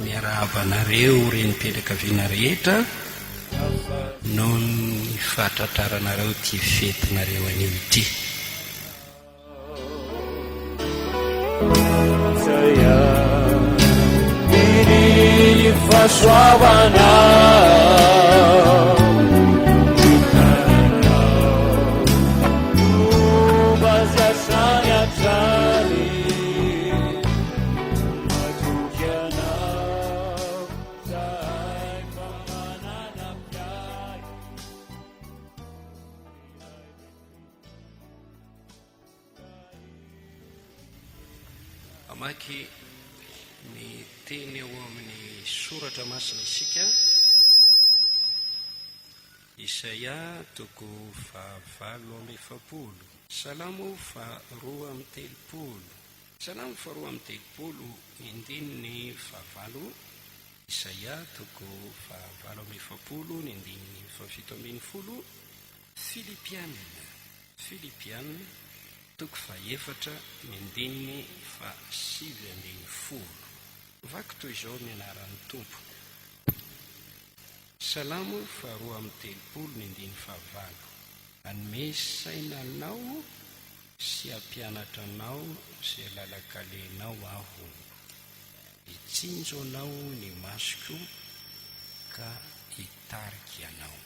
miarahavanareo reny mpianakaviana rehetra no ny fahatratraranareo ty fetinareo anio ity. Miriny fasoavana bazasany atrany matokiana zahay famanana piay. Amaky ny teny eo amin'ny soratra masina isika, Isaia toko fahavalo amby efapolo, Salamo faharoa amby telopolo, Salamo faharoa amby telopolo, ny fahavalo, Isaia toko fahavalo amby efapolo, ny andininy fahafito ambin'ny folo, Filipiana toko fahaefatra, ny andininy fahasivy ambin'ny folo. Vaky toy izao ny anaran'ny tompo. Salamo faharoa amby telopolo, ny andininy fahavalo. Anome sainanao sy ampianatra anao sy alalakalenao aho, hitsinjo anao ny masoko ka hitariky anao.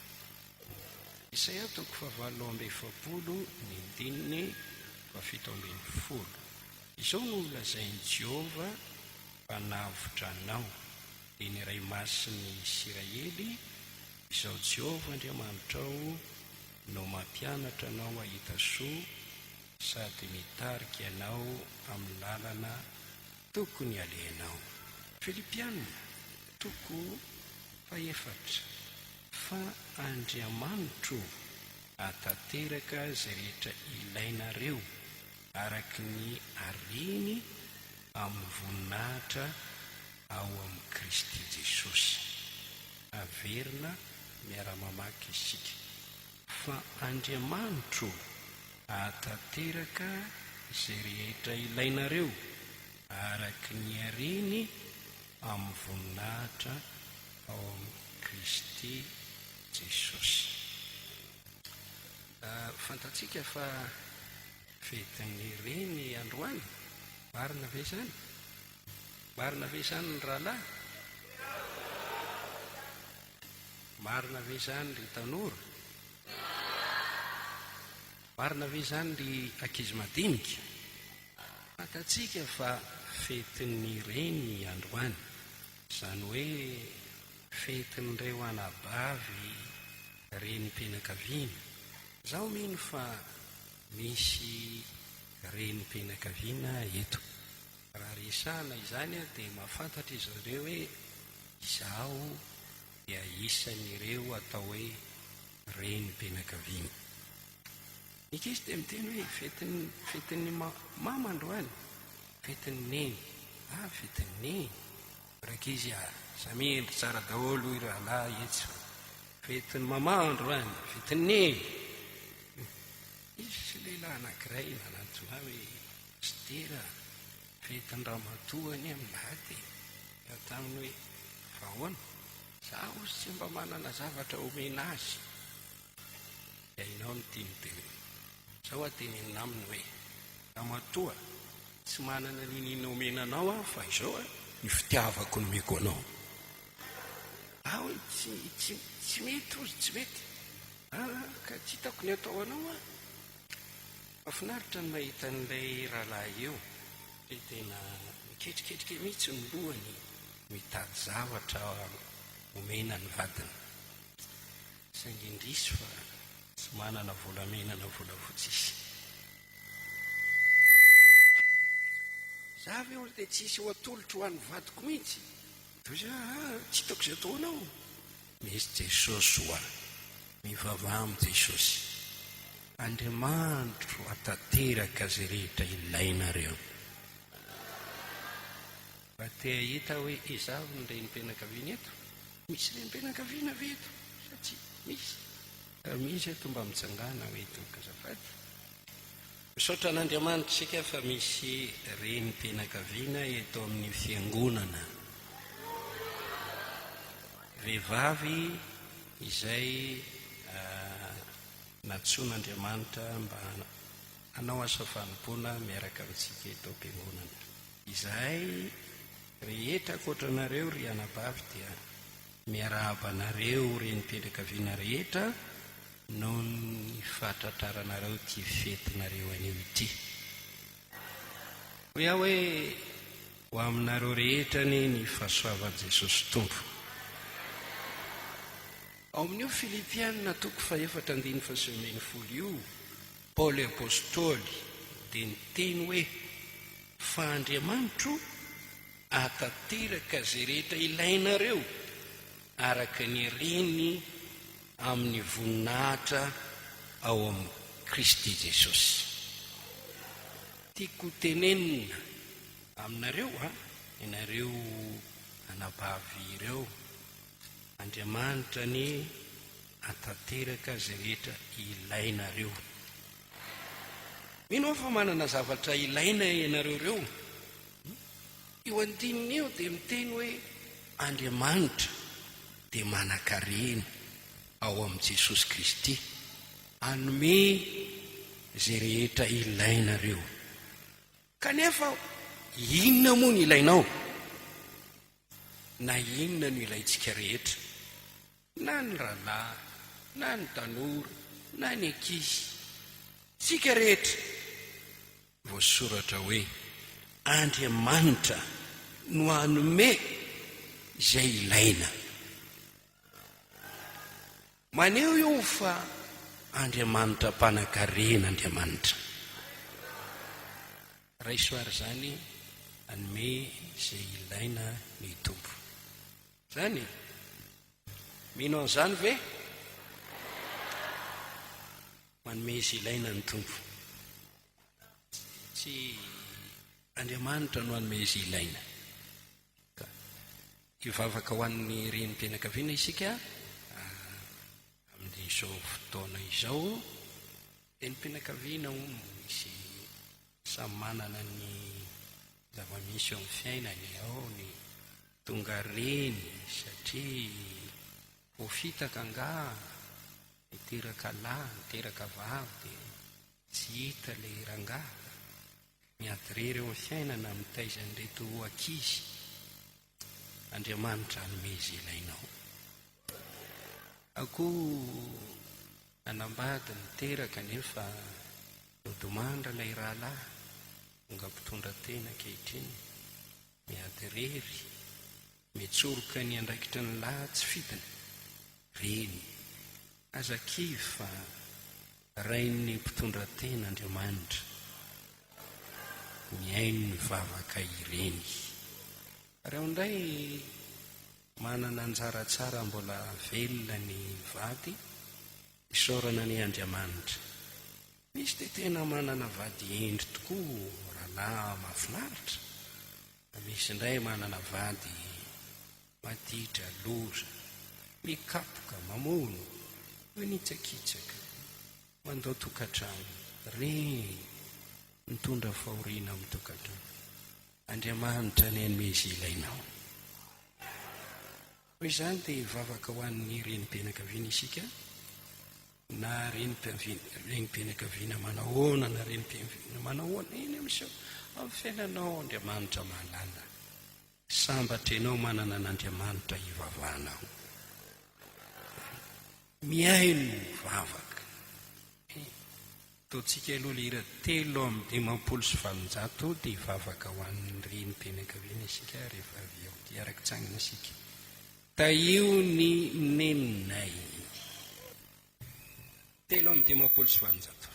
Isaia toko fahavalo amby efapolo, ny andininy fahafito ambin'ny folo. Izao no lazain'i Jehova mpanavotra anao, dia ny iray masin'ny Israely, izao Jehova Andriamanitrao no mampianatra anao ahita soa sady mitarika anao amin'ny lalana tokony alehanao. Filipiana toko fahaefatra. Fa Andriamanitro atateraka izay rehetra ilainareo araka ny ariny amin'ny voninahitra ao amin'ny Kristy Jesosy. Averina miara-mamaky isika. Fa Andriamanitro atateraka izay rehetra ilainareo araka ny ariny amin'ny voninahitra ao amin'ny Kristy Jesosy. Fantatsika fa fetin'ny reny androany. Marina ve zany? Marina ve zany ny rahalahy? Marina ve zany ry tanora? Marina ve zany ry ankizy madinika? Fantatsika fa fetin'ny reny androany, izany hoe fetin'ireo anabavy renim-pianakaviana. Zaho mino fa misy renim-pianakaviana eto. Raha resahana izany dia mahafantatra izy ireo hoe izaho dia isan'ireo atao hoe renim-pianakaviana. Ny ankizy dia miteny hoe fetin'ny mama androany, fetin'ny neny. Fetin'ny neny. Rankizy samindry tsara daholo io rahalahy etsy. Fetin'ny mama androany, fetin'ny neny. Izy sy lehilahy anankiray nanantona hoe Stera, fetin'ny ramatoany amin'ny laty. Eo taminy hoe vahoana, zaho tsy mba manana zavatra omena azy. Hainao ny tianyteny. Zao atenenina aminy hoe ramatoa, tsy manana ninina omena anao aho fa izao ny fitiavako no meko anao. Hoe tsy mety ozy, tsy mety. Ka tsy hitako ny atao anao a. Mahafinaritra ny mahita an'ilay rahalahy eo, dia tena miketriketrika mihitsy ny lohany mitady zavatra omena ny vadiny. Saingy indrisy fa tsy manana volamena na volafotsisy. Zaho ve oly dia tsisy ho atolotro ho an'ny vadiko mihitsy? Tsy hitako izay atao anao. Misy Jesosy ho aho, mivavah amin'ny Jesosy. Andriamanitro atateraka izay rehetra ilainareo. Fa te hita hoe izaho ny renim-pianakaviana eto? Misy renim-pianakaviana ve eto? Satria misy. misy eto mba mitsangana hoetika zafady. Misaotra an'Andriamanitra sika fa misy renim-pianakaviana eto amin'ny fiangonana. Vehivavy izay natsoan'Andriamanitra mba hanao asa fanompoana miaraka amintsika eto am-piangonana. Izahay rehetra ankoatranareo ry anabavy dia miarahaba anareo renim-pianakaviana rehetra no ny fahatratraranareo ty fetinareo anio ity. Hoe aho hoe ho aminareo rehetra ny fahasoavan'i Jesosy Tompo. Ao amin'io Filipianina 4:4-5 io, Paoly apôstôly dia niteny hoe fa Andriamanitro atateraka zay rehetra ilainareo araka ny reny amin'ny voninahitra ao amin'ny Kristy Jesosy. Tiako tenenina aminareo ianareo anabavy ireo, Andriamanitra ny atateraka zay rehetra ilainareo. Mino fa manana zavatra ilaina ianareo reo. Io andininy eo dia miteny hoe Andriamanitra dia manan-karena ao amin'ny Jesosy Kristy hanome zay rehetra ilainareo. Kanefa inona moa ny ilainao? Na inona no ilaintsika rehetra? Na ny rahalahy, na ny tanora, na ny ankizy, tsika rehetra voasoratra hoe Andriamanitra no hanome izay ilaina. Maneho io fa Andriamanitra mpanan-karena Andriamanitra. Raisoary zany hanome izay ilaina ny Tompo. Zany mino an'izany ve? Manome izay ilaina ny Tompo. Tsy Andriamanitra no hanome izay ilaina. Hivavaka ho an'ny renim-pianakaviana isika amin'izao fotoana izao. Renim-pianakaviana misy samy manana ny zava-misy eo amin'ny fiainany. Ao ny tonga reny satria voafitaka angaha, niteraka lahy, niteraka vavy dia tsy hita ilay rangaha. Miady rery eo amin'ny fiainana mitaiza an'ireto ankizy. Andriamanitra hanome izay ilainao. Akoho nanambady niteraka nefa nodomandra ilay rahalahy nga mpitondra tena ankehitriny. Miady rery, mitsoroka ny andraikitra ny lahy tsy fidiny. Reny aza-kivy fa rain'ny mpitondra tena Andriamanitra miaino ny vavaka ireny. Reo indray manana anjara tsara mbola velona ny vady isaorana ny Andriamanitra. Misy dia tena manana vady endry tokoa, rahalahy mahafinaritra. Misy indray manana vady maditra, loza, mikapoka, mamono, manitsakitsaka, mandao tokantrano. Reny mitondra fahoriana amin'ny tokantrano. Andriamanitra ny hanome izay ilainao. Hoy izany dia vavaka ho an'ny renim-pianakaviana isika, na renim-pianakaviana manahoana na renim-pianakaviana manahoana iny amin'izao amin'ny fiainanao. Andriamanitra mahalala. Sambatra ianao manana an'Andriamanitra hivavahanao. Miaino vavaka. Taontsika aloha lera 3:500 dia vavaka ho an'ny renim-pianakaviana isika rehefa avy ao dia araka tsangina isika. Taio ny neninay. 3:500.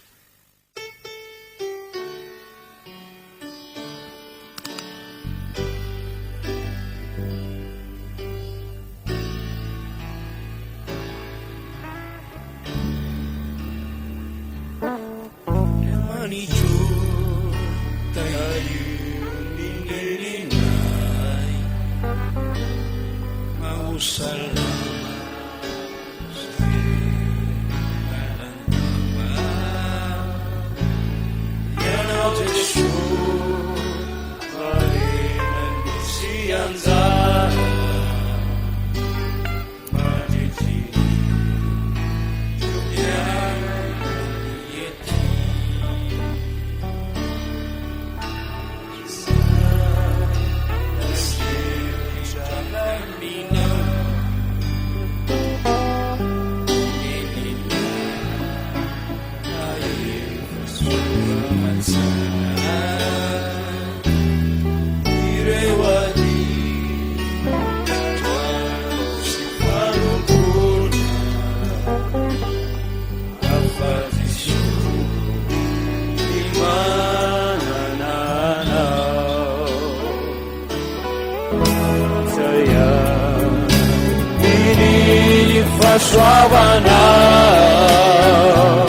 fahasoavanao,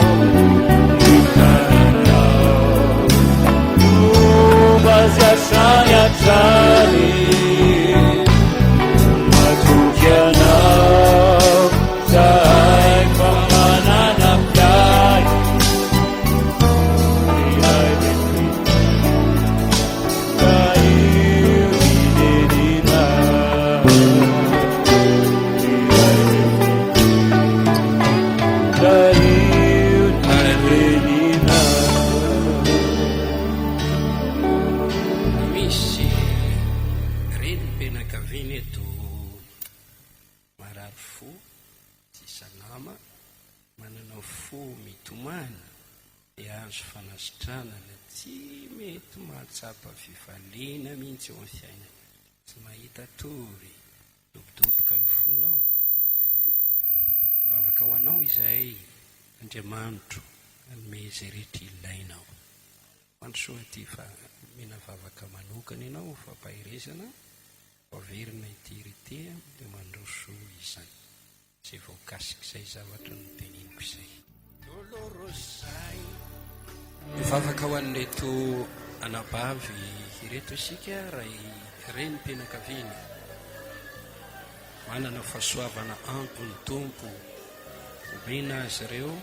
hitananao, fomba sy asany hatrany, matoky anao, zahay fa mananampy ahy, ihay ka io hidenina, ka io hidenina. Misy renim-pianakaviana eto marary fo tsy salama, mananao fo mitomany, dia azo fanasitranana tsy mety mahatsapa fifaliana mihitsy eo amin'ny fiaina, tsy mahita tory dobodoboka ny fonao. Vavaka ho anao izay Andriamanitro anome izay rehetra ilainao. Mandrosoa ty fa mena vavaka manokana ianao fampahirezana, averina ity ritea dia mandroso izany izay voakasika izay zavatra no teniniko izay. Lolorosay mivavaka ho an'reto anabavy ireto isika ray renim-pianakaviana, manana fahasoavana ampony tompo omena azy ireo,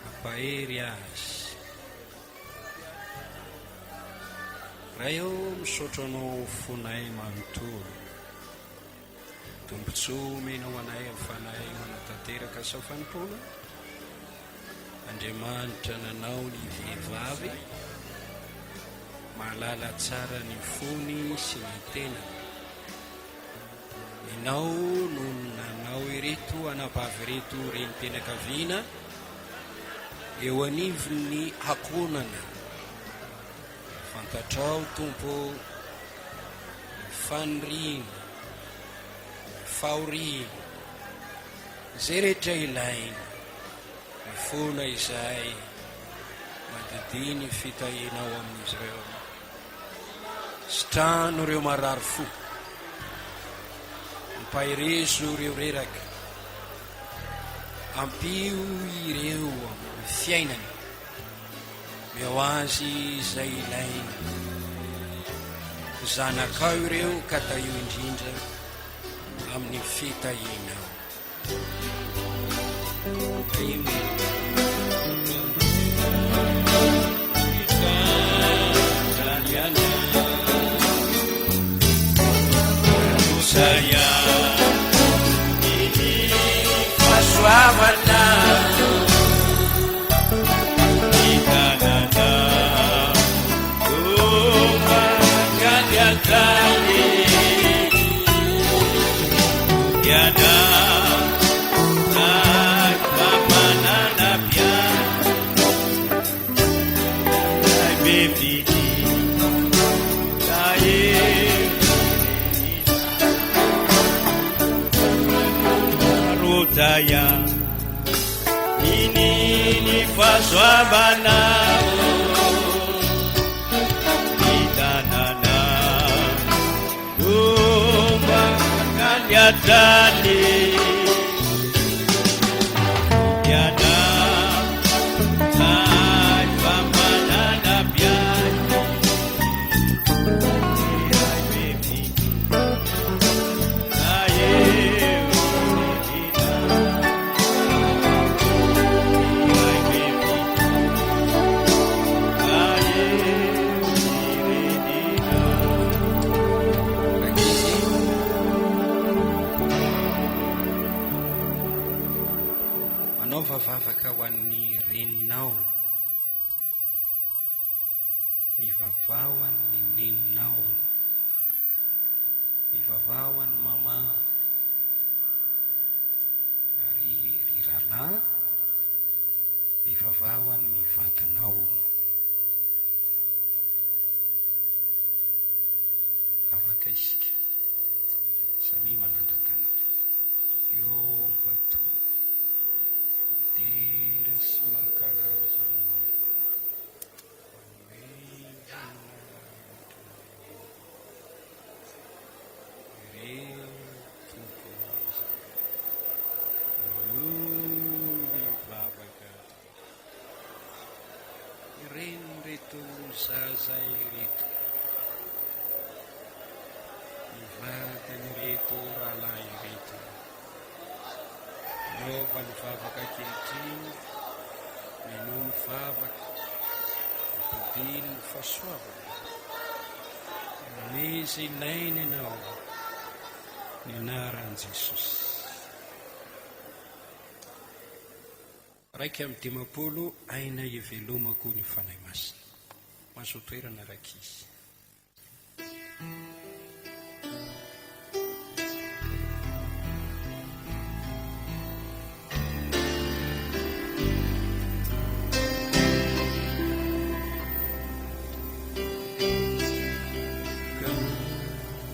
ampahery azy. Raha eo misaotra anao fonay manontolo, tombontsoa omena ho anay afanay manatanteraka safanimpoana. Andriamanitra nanao ny vehivavy mahalala tsara ny fony sy ny tenany. Ianao no nanao ireto anabavy ireto renim-pianakaviana eo anivon'ny hakonana. Fantatrao tompo ny faniriana, ny fahoriana, izay rehetra ilaina, ny fona izay madidiny fitahinao amin'izy ireo. Sitrano ireo marary fo, mpahirezo ireo reraka, ampio ireo amin'ny fiainany, meo azy izay ilaina. Zanakao ireo ka taio indrindra amin'ny fitahinao. Saya ini fahasoavana, hitanana, fomba gany hatrany, iana ay fa mananampy ahy, ay bevidy ka rotaya ini ny fahasoavanao, hitanana, fomba gany hatrany, iana ay fa mananampy ahy, ay bevidy ka eo vavaka ho an'ny reninao, mivavao ho an'ny neninao, mivavao ho an'ny mama, ary riralahy mivavao ho an'ny vadinao. Vavaka isika samy manandratana io vato dera sy mankarazana ireo tompo ireto zaza ireto, mivadanyreto rahalahy ireto, naova ny vavaka ankehitriny, mino ny vavaka, mipodiny ny fahasoavana, misy ilainy ianao ny anaran'i Jesosy. Raika amin'ny 10 aina ivelomako ny fanahy masina. Mahazo toerana raiky izy.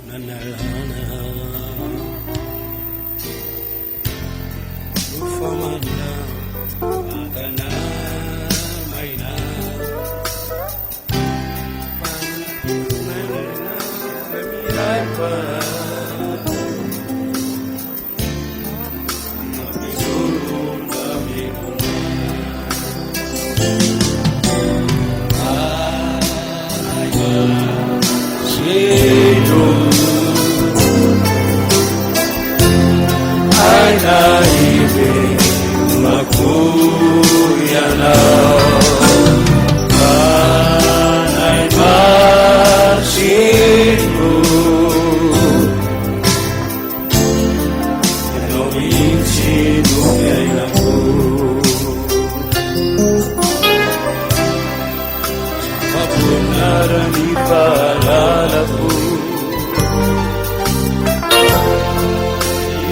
Nanalana ufamana tana maina panana miraipa nabizuru nabiguna aiwa sino aina ibe makuyana kanai masiku no inci duyainaku sapapunara ni palalaku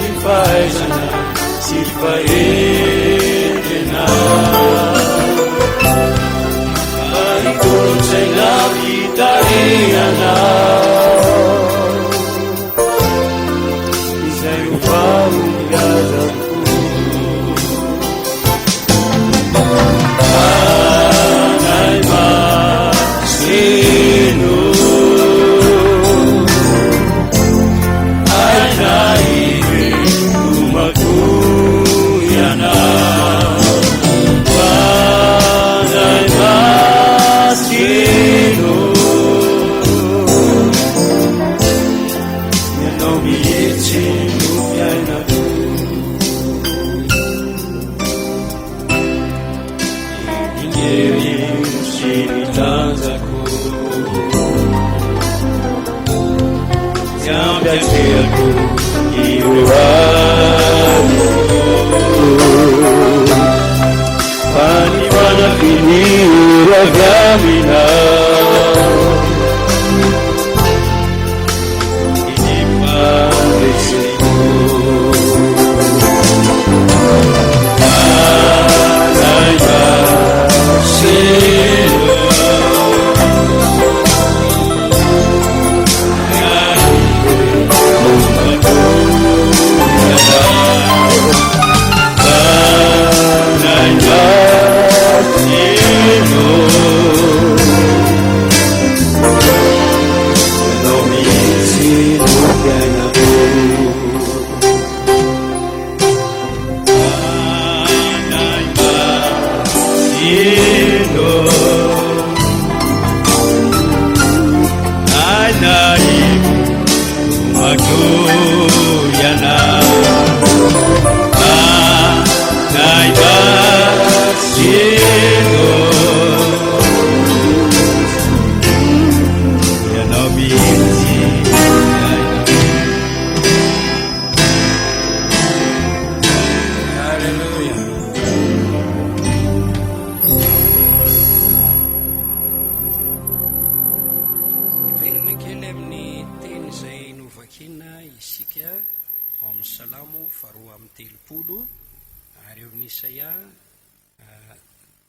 ifaisana sifaedena Marikonsena vitariana Isai ufaru gazaku Anai masinu Anai umaku yana Anai masinu Yano miyechi nupiainaku Ingeri usinitanzaku Zambiakiaku iwe wako Pani wana fini uragamina Inimpa desiku Anaiba selo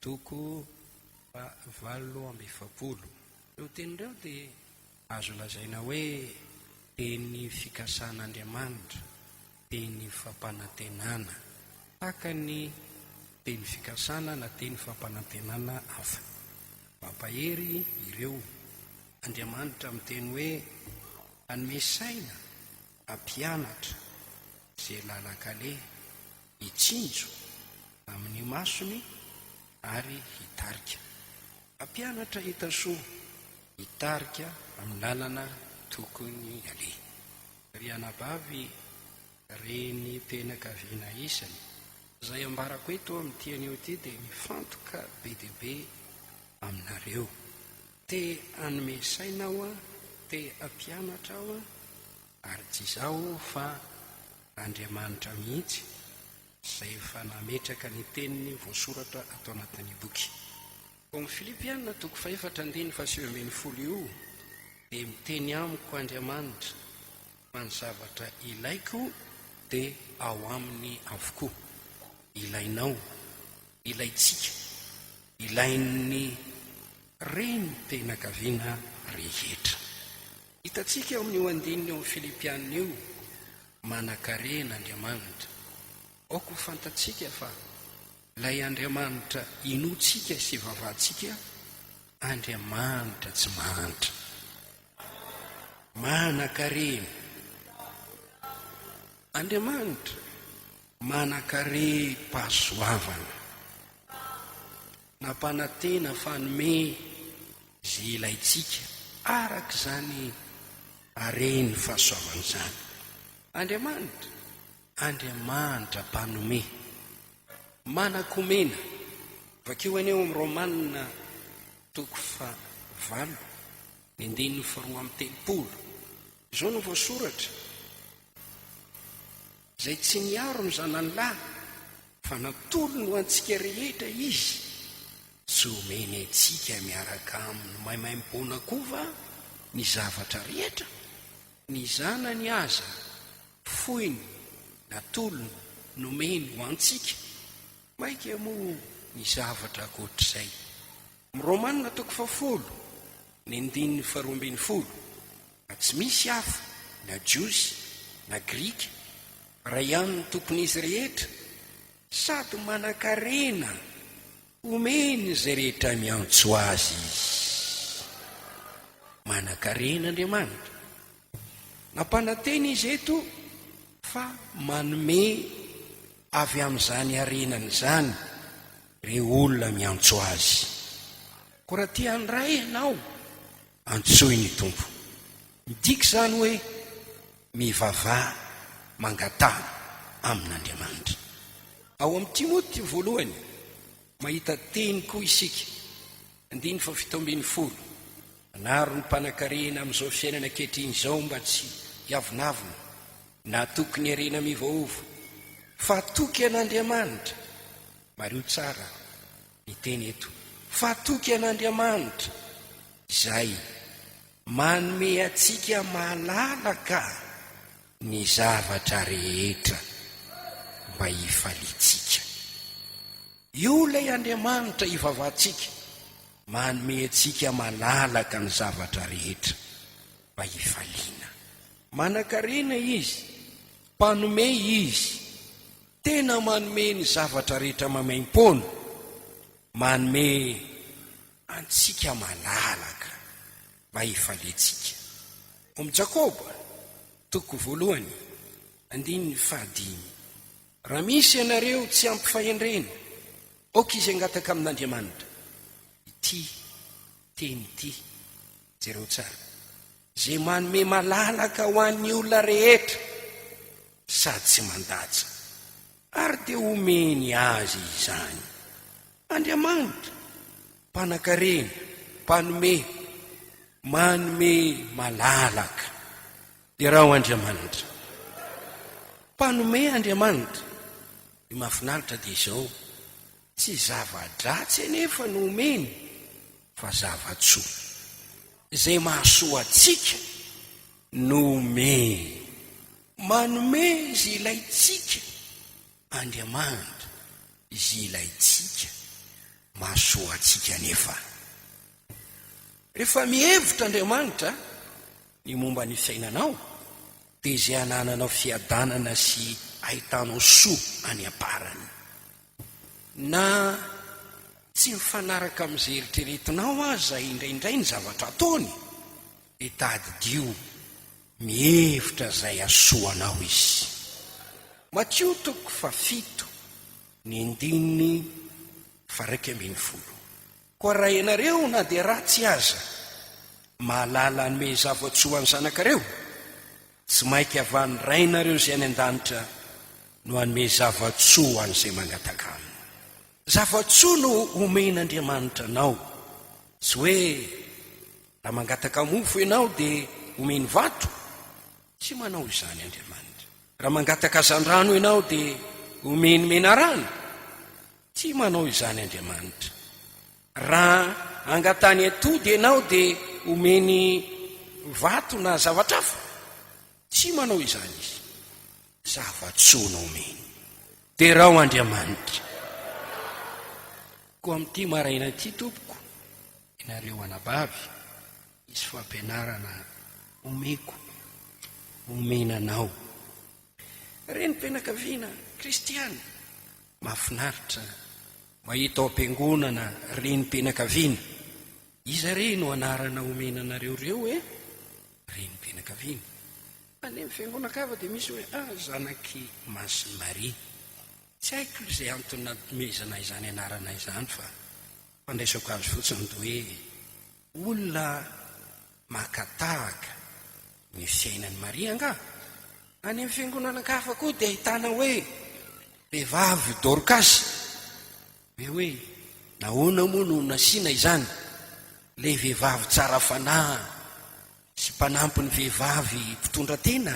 toko 7:7. Eo tenin'ireo dia azo lazaina hoe teny fikasan'Andriamanitra, teny fampanantenana, tahaka ny teny fikasana na teny fampanantenana hafa. Mampahery ireo Andriamanitra amin'ny teny hoe hanome saina, hampianatra izay lalakale hitsinjo amin'ny masony ary hitarika. ampianatra hitasoa hitarika amin'ny lalana tokony ale. Ry anabavy reny mpianakaviana isany, izay ambarako eto amin'ny tian'io ity dia mifantoka be dia be aminareo. Te hanome saina aho a, te ampianatra aho a, ary tsy izao fa Andriamanitra mihitsy izay efa nametraka ny teniny voasoratra atao anatin'ny boky. Amin'ny Filipianina 4:7-10 io dia miteny amiko Andriamanitra fa ny zavatra ilaiko dia ao aminy avokoa. Ilainao, ilaitsika, ilain'ny reny mpianakaviana rehetra. Hitantsika amin'io andininy eo amin'ny Filipianina io, manan-karena Andriamanitra. Aoko fantatsika fa ilay Andriamanitra inoantsika sy vavahantsika, Andriamanitra tsy mahantra, manan-karena. Andriamanitra manan-kare-pahasoavana, nampanantena fanome izay ilaitsika araka izany hareny fahasoavana izany. Andriamanitra, Andriamanitra mpanome, manan-komena. Vakeo aneo amin'ny Romanina 8:9-10 izao no voasoratra: izay tsy niaro ny zanany lahy, fa natolo no antsika rehetra izy, tsy omeny antsika miaraka aminy maimaim-pona kova ny zavatra rehetra. Ny zanany aza foiny, natolony, nomeny ho antsika, maika moa ny zavatra ankoatr'izay. Amin'ny Romanina 10:12 fa tsy misy hafa na jiosy na grika, raha ihany ny tompon'izy rehetra, sady manan-karena omeny izay rehetra miantso azy izy. Manan-karena Andriamanitra. Nampanantena izy eto fa manome avy amin'izany arenany izany ireo olona miantso azy. Ko raha tia handray ianao, antsoy ny Tompo. Midika izany hoe mivavaha mangatahana amin'Andriamanitra. Ao amin'ny Timoty 1 mahita teny koa isika, 7:10, manaro ny mpanan-karena amin'izao fiainana ankehitriny izao mba tsy hiavonavona na tokony harena mivaova, fa toky an'Andriamanitra. Mario tsara ny teny eto, fa toky an'Andriamanitra izay manome atsika malalaka ny zavatra rehetra mba hifalitsika. Io lay Andriamanitra hivavahantsika, manome atsika malalaka ny zavatra rehetra mba hifaliana. Manan-karena izy, mpanome izy, tena manome ny zavatra rehetra mamaim-pona, manome antsika malalaka mba hifalitsika. Amin'ny Jakoba 1:5, raha misy ianareo tsy ampifahendrena, aoka izy angataka amin'Andriamanitra. Ity teny ity jereo tsara: izay manome malalaka ho an'ny olona rehetra sady tsy mandaja, ary dia omeny azy izany. Andriamanitra mpanan-karena, mpanome, manome malalaka. Dia raha ho Andriamanitra mpanome, Andriamanitra, ny mahafinaritra dia izao: tsy zava-dratsy anefa no omeny, fa zava-tsoa. Izay mahasoa atsika no omeny, manome izy ilaitsika. Andriamanitra izy ilaitsika, mahasoa atsika anefa. Rehefa mihevitra Andriamanitra ny momba ny fiainanao, dia izay hanananao fiadanana sy ahitanao soa any am-parany. Na tsy mifanaraka amin'izay eritreretinao aza indraindray ny zavatra ataony, dia tadidio mihevitra izay asoanao izy. Mateo 7:9-12. koa raha ianareo na dia ratsy aza mahalala anome zava-tsoa ny zanakareo, tsy mainky avany rainareo izay any an-danitra no anome zava-tsoa an'izay mangataka aminy. Zava-tsoa no omen'Andriamanitra anao, tsy hoe raha mangataka mofo ianao dia omeny vato, tsy manao izany Andriamanitra. Raha mangataka zan-drano ianao dia omeny menarano, tsy manao izany Andriamanitra. Raha angatany atody ianao dia omeny vato na zavatrafa, tsy manao izany izy. Zava-tsoa no omeny. Dia raha Andriamanitra koa amin'ity maraina ity, tompoko, ianareo anabavy, isy fampianarana omeko, omenanao. Renim-pianakaviana kristiana, mahafinaritra mahita ao am-piangonana renim-pianakaviana. Iza re no anarana omenanareo reo renim-pianakaviana. Any amin'ny fiangonana dia misy hoe zanaky Masiny Maria. Tsy haiko izay antony nanomezana izany anarana izany, fa fandraisako azy fotsiny dia hoe olona makatahaka ny fiainan'i Maria nga. Any amin'ny fiangonana kafa koa dia ahitana hoe vehivavy Dorcas, hoe nahoana moa no nasiana izany, ilay vehivavy tsara fanahy sy mpanampy ny vehivavy mpitondra tena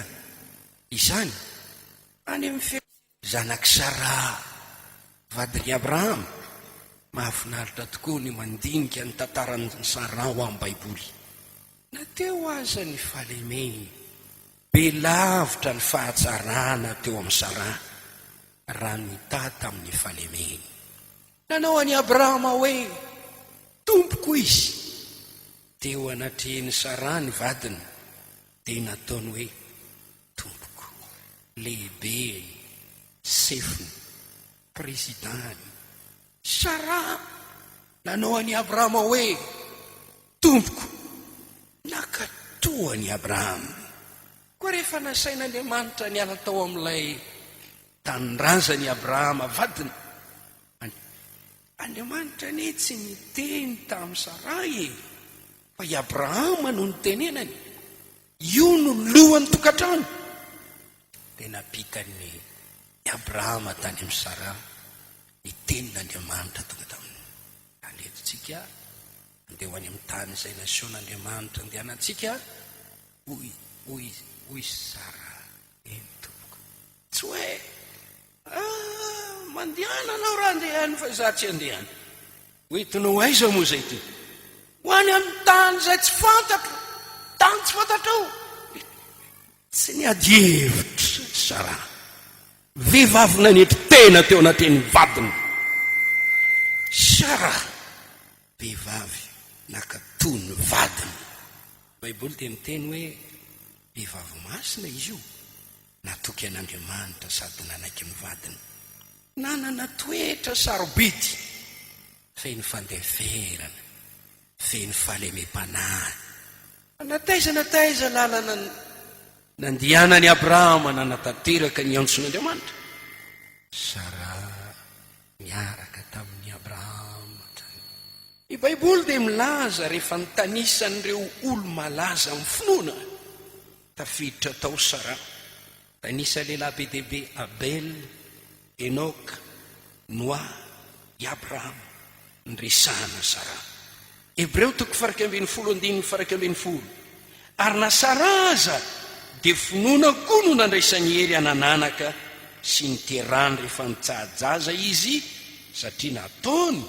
izany. Any amin'ny zanak' Sara, vadin'i Abrahama. Mahafinaritra tokoa ny mandinika ny tantaran'ny Sara ao amin'ny Baiboly. Nateo aza ny fahalemeny, be lavitra ny fahatsarana teo amin'ny Sara raha nita tamin'ny fahalemeny. Nanao an'i Abrahama hoe tompoko izy, teo anatrehany Sara ny vadiny, dia nataony hoe tompoko. Lehibe sefiny, presidany Sara nanao an'i Abrahama hoe tompoko. Nakatoan'i Abrahama. Koa rehefa nasain'Andriamanitra niala tao amin'ilay tanindrazan'i Abrahama vadiny, Andriamanitra anie tsy niteny tamin'ny Sarai, fa i Abrahama no nitenenany. Io no lohan'ny tokantrano. Dia napitany Abrahama tany amin'ny Sara nitenin'Andriamanitra tonga taminy. Aletontsika andeha ho any amin'ny tany izay nasion'Andriamanitra andehanantsika. Hoy Sara, tompoko. Tsy hoe mandehana anao raha andehany fa za tsy andehany. Hoentinao aiza moa zay ty? Ho any amin'ny tany izay tsy fantatro, tany tsy fantatrao. Tsy niady hevitra Sara. Vehivavy nanetry tena teo anatin'ny vadiny. Sara, vehivavy nakatoy ny vadiny. Baiboly dia miteny hoe vehivavy masina izy io, natoky an'Andriamanitra sady nanaiky ny vadiny. Nanana toetra sarobidy, feno fandeferana, feno fahalemem-panahy. Nataiza lalana nandianany Abrahama nanatanteraka ny antson'Andriamanitra. Sara miaraka tamin'ny Abrahama. I Baiboly dia milaza rehefa nitanisan'ireo olo malaza amin'ny finoana, tafiditra tao Sara. Tanisa lehilahy be dehibe Abel, Enoka, Noa, i Abrahama, nyresahana Sara. Hebreo 12:40. Ary na Sara aza dia finoana koa no nandraisany hery anananaka sy niterany rehefa nitsahajaza izy, satria nataony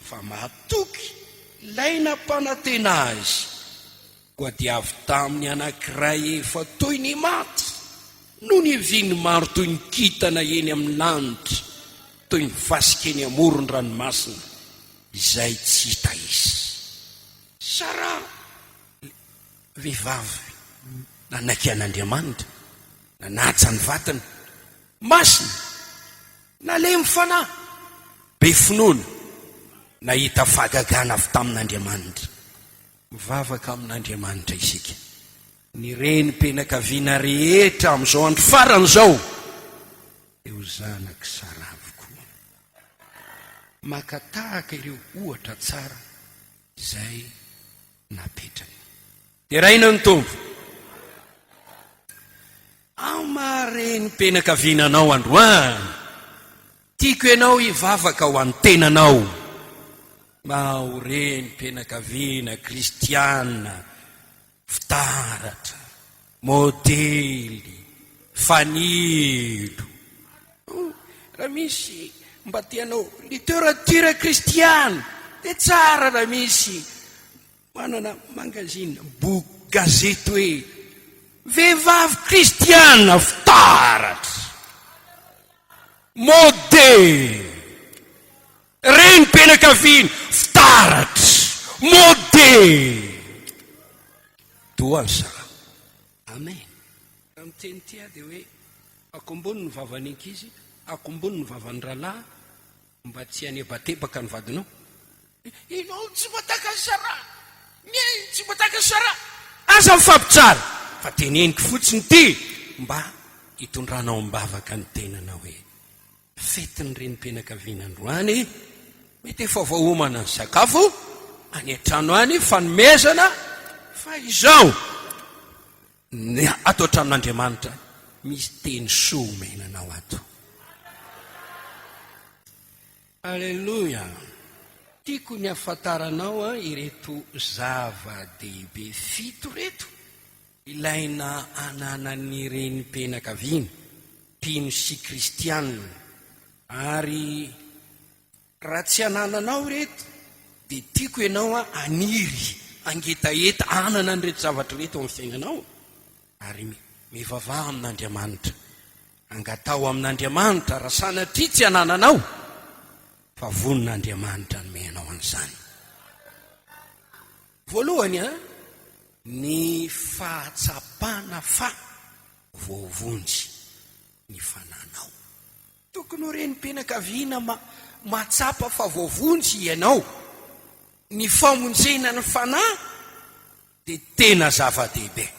fa mahatoky ilay nampanantena azy. Koa dia avy tamin'ny anankiray efa toy ny maty, no ny viny maro toy ny kitana eny amin'ny lanitra, toy ny fasika eny amoron'ny ranomasina, izay tsy hita izy. Sara, vehivavy nanaiky an'Andriamanitra, nanatsa ny vatana, masina, nalemy fanahy, be finoana, nahita fahagagana avy tamin'Andriamanitra. Mivavaka amin'Andriamanitra isika. Ny renim-pianakaviana rehetra amin'izao andro farany izao eo zanaky Sara avokoa. Makatahaka ireo ohatra tsara izay napetrany. Dia raina ny tompo. Amareny penakaviananao androany. Tiako ianao hivavaka ho an'ny tenanao. Maoreny penakaviana kristiana, fitaratra, modely, fanido. Raha misy mba tianao literatura kristiana, dia tsara raha misy manana magazine, boky, gazety hoe vehivavy kristiana fitaratra, modely, renim-pianakaviana fitaratra, modely. Doasa. Amen. Raha miteny tia dia hoe akombony ny vavan'ny ankizy, akombony ny vavan'ny ralahy, mba tsy hanebadebaka ny vadinao. Ianao tsy mataka sara, tsy mataka sara. Asa mifampitsara. Fa teneniko fotsiny ty mba hitondranao mbavaka ny tenanao hoe fetiny renim-pianakaviana androany, mety efa vahoamana ny sakafo any an-trano any, fanomezana, fa izao ato an-tranon'Andriamanitra misy teny soa menanao ato. Alleluia. Tiako ny afantaranao ireto zava-dehibe fito reto ilaina ananan'ny renim-pianakaviana, mpino sy kristianina. Ary raha tsy anananao reto dia tiako ianao aniry, angetaeta anana nyreto zavatra reto amin'ny fiainanao, ary mivavaha amin'Andriamanitra, angatao amin'Andriamanitra. Raha sanatria tsy anananao, fa vonin'Andriamanitra nomenao an'izany. Voalohany ny fahatsapana fa voavonjy ny fananao. Tokony ho renim-pianakaviana matsapa fa voavonjy ianao. Ny famonjena ny fanahy dia tena zava-dehibe.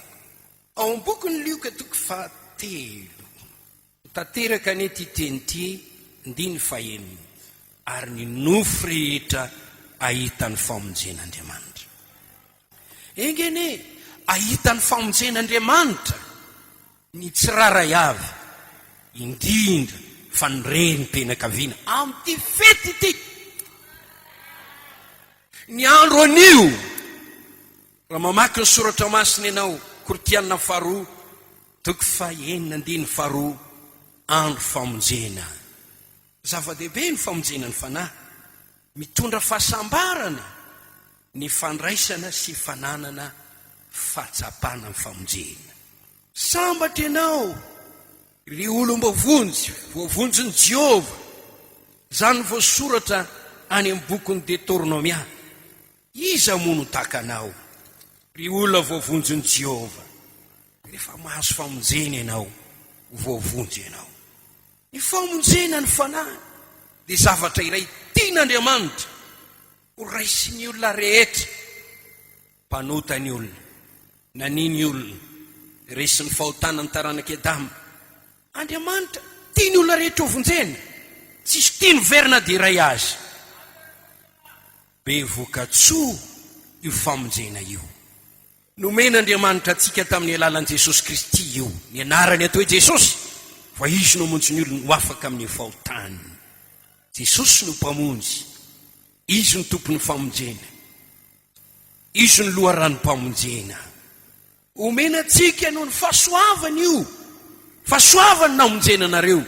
Ao am-bokin'ny Lioka toko 3 tanteraka nety tenity 9:1, ary ny nofo rehetra ahita ny famonjen'Andriamanitra. Engene, ahita ny famonjen'Andriamanitra ny tsiraray avy, indrindra fa ny renim-pianakaviana amin'ity fety ity. Ny andro anio, raha mamaky ny soratra masina ianao, Kortiana 2 toko 9:2, andro famonjena. Zava-dehibe ny famonjena ny fanahy, mitondra fahasambarana ny fandraisana sy fananana fahatsapana ny famonjena. Sambatra ianao ry olom-bovonjy, voavonjy ny Jehova. Zany voasoratra any amin'ny bokin'ny Deutéronomia. Iza moa no takanao, ry olona voavonjy ny Jehova? Rehefa mahazo famonjena ianao, voavonjy ianao. Ny famonjena ny fanahy dia zavatra iray tian'Andriamanitra ho raisin'ny olona rehetra, mpanota ny olona, naniny olona, resin'ny fahotana ny taranaka Adama. Andriamanitra tiany olona rehetra ho vonjena, tsisy tiany verina dia iray azy. Be vokatsoa io famonjena io. Nomen'Andriamanitra antsika tamin'ny alalan'i Jesosy Kristy io, ny anarany atao hoe Jesosy, fa izy no hamonjy ny olona ho afaka amin'ny fahotany. Jesosy no mpamonjy, izy no tompon'ny famonjena, izy no loharanom-pamonjena. Omena antsika noho ny fahasoavany io, fahasoavany namonjena anareo,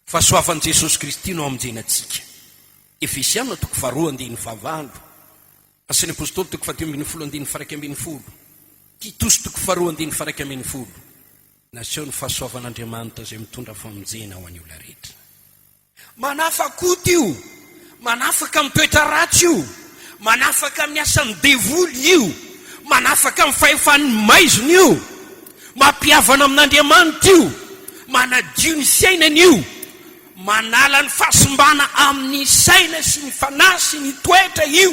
fahasoavan'i Jesosy Kristy no hamonjena antsika. Efesiana 2:9, Asan'ny Apôstôly 2:10, Titos 2:10. Naseho ny fahasoavan'Andriamanitra izay mitondra famonjena ho an'ny olona rehetra. Manafaka io, manafaka mitoetra ratsy io, manafaka amin'ny asan'ny devoly io, manafaka amin'ny fahefan'ny maizony io, mampiavana amin'Andriamanitra io, manadio ny fiainany io, manala ny fahasimbana amin'ny saina sy ny fanahy sy ny toetra io.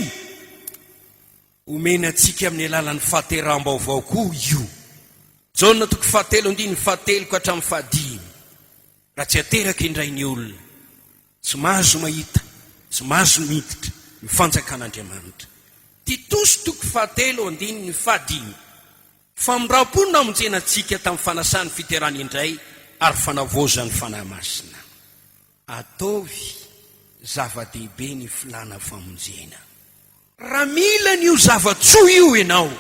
Omena antsika amin'ny alalan'ny fahateram-baovao koa io. Jaona 7:7-5. Raha tsy ateraka indray ny olona, tsy mahazo mahita, tsy mahazo miditra, ny fanjakan'Andriamanitra. Titos 2:7-5. Fa mirapo-pony namonjena antsika tamin'ny fanasany fiterana indray ary fanavozany fanahy masina. Ataovy zava-dehibe ny filana famonjena. Raha mila n'io zavatsoa io ianao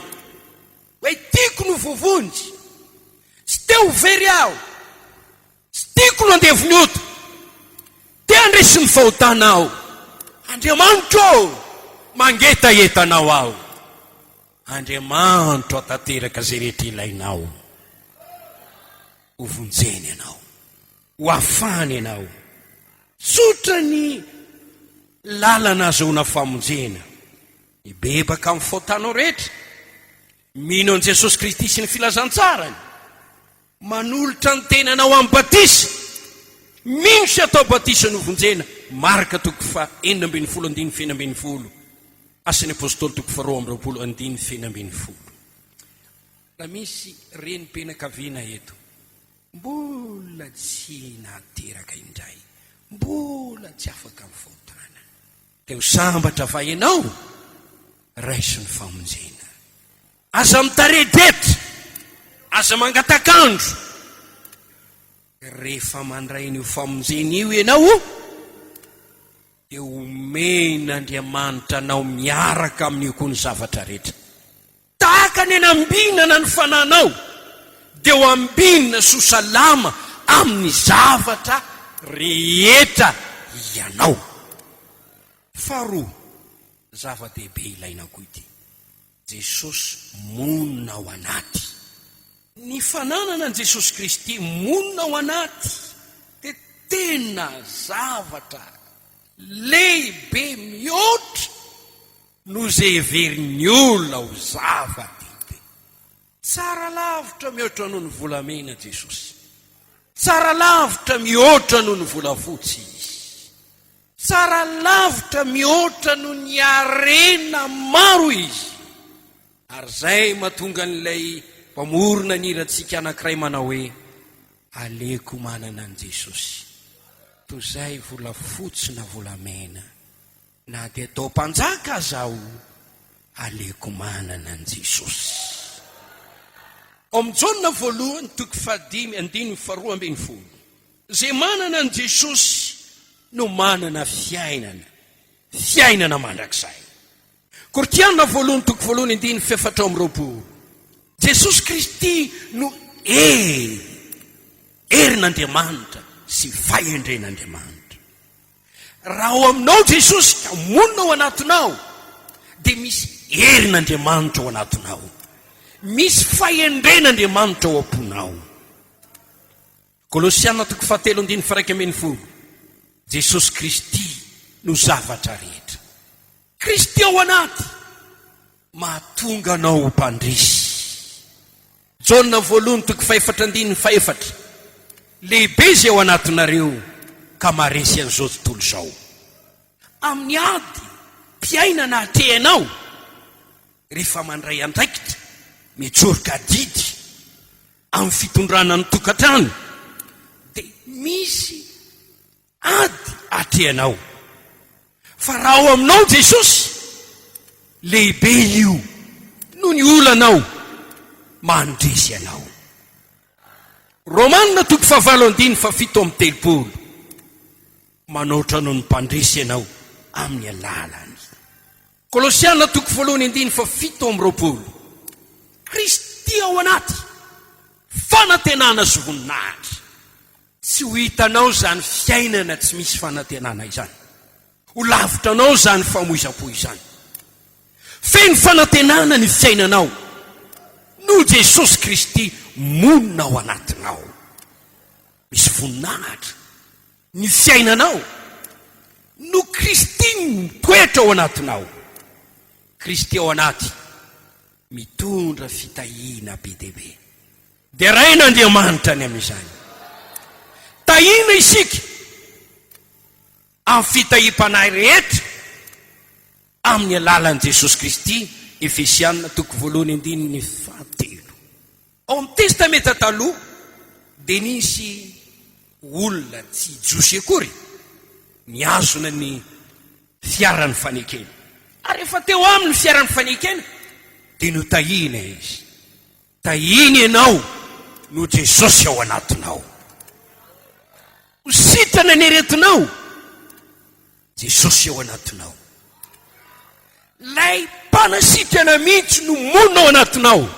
hoe tiako no vovonjy, tsy te ho very aho, tsy tiako no andevony ota, te andresy ny fahotanao, Andriamanitra mangetaetanao aho, Andriamanitra tanteraka zay rehetra ilainao, hovonjeny ianao, ho afany ianao, sotra ny lalana azahoana famonjena. Ibebaka amin'ny fahotanao rehetra, mino an' Jesosy Kristy sy ny filazantsarany, manolotra ny tenanao amin'ny batisa, mino sy atao batisa ny hovonjena. Marka 4:9-20, Asan'ny Apôstôly 2:20. Raha misy renim-pianakaviana eto mbola tsy nateraka indray, mbola tsy afaka amin'ny fahotana, te ho sambatra fa ianao raiso ny famonjena. Aza mitaredretra, aza mangatakandro. Rehefa mandray n'io famonjena io ianao, dia omen'Andriamanitra anao miaraka amin'io koa ny zavatra rehetra. Tahaka ny anambinana ny fananao, dia ho ambinina sosalama amin'ny zavatra rehetra ianao. Faharoa, zava-dehibe ilaina koa ity. Jesosy monina ao anaty. Ny fananana an' Jesosy Kristy monina ao anaty dia tena zavatra lehibe mihoatra no zay heverin'ny olona ho zava-dehibe. Tsara lavitra mihoatra noho ny volamena Jesosy, tsara lavitra mihoatra noho ny volafotsy izy, tsara lavitra mihoatra noho ny arena maro izy. Ary zay mahatonga n'ilay mpamorona ny irantsika anankiray manao hoe aleko manana an' Jesosy toy izay volafotsy na volamena, na dia atao mpanjaka azaho, aleko manana an' Jesosy. Amin'ny Jaona 1:5-2, zay manana an' Jesosy no manana fiainana mandrakizay. Kortiana 1:1-4, Jesosy Kristy no herin'Andriamanitra sy fahendren'Andriamanitra. Raha ao aminao Jesosy ka monina ao anatinao, dia misy herin'Andriamanitra ao anatinao, misy fahendren'Andriamanitra ao am-ponao. Kolosiana 3:1-4, Jesosy Kristy no zavatra rehetra. Kristy ao anaty mahatonga anao ho mpandrisy. Jaona 1:4-5, lehibe zay ao anatinareo ka maresy an'izao tontolo izao. Amin'ny ady mpiainana atrehanao, rehefa mandray andraikitra mijoroka didy amin'ny fitondrana ny tokantrano, dia misy ady atrehanao. Fa raha ao aminao Jesosy, lehibe io no ny olanao mandresy anao. Romanina 5:7-7, manoatra noho ny mpandresy anao amin'ny alalany. Kolosiana 1:1-7, Kristy ao anaty fanantenana sy voninahitra. Tsy ho hitanao zany fiainana tsy misy fanantenana izany, ho lavitranao zany famoiza-po izany. Feno fanantenana ny fiainanao no Jesosy Kristy monina ao anatinao. Misy voninahitra ny fiainanao no Kristy mitoetra ao anatinao. Kristy ao anaty mitondra fitahiana be dia be. Dia rain'Andriamanitra ny amin'izany. Tahina isika amin'ny fitahim-panahy rehetra amin'ny alalan'i Jesosy Kristy. Efesiana 1:1-7. Ao amin'ny testamenta taloha dia nisy olona tsy josy akory niazona ny fiaran'ny fanekena. Ary efa teo aminy fiaran'ny fanekena dia no tahina izy. Tahiny ianao no Jesosy ao anatinao. Ho sitrana ny aretinao, Jesosy ao anatinao. Lay mpanasitrana mihitsy no monina ao anatinao.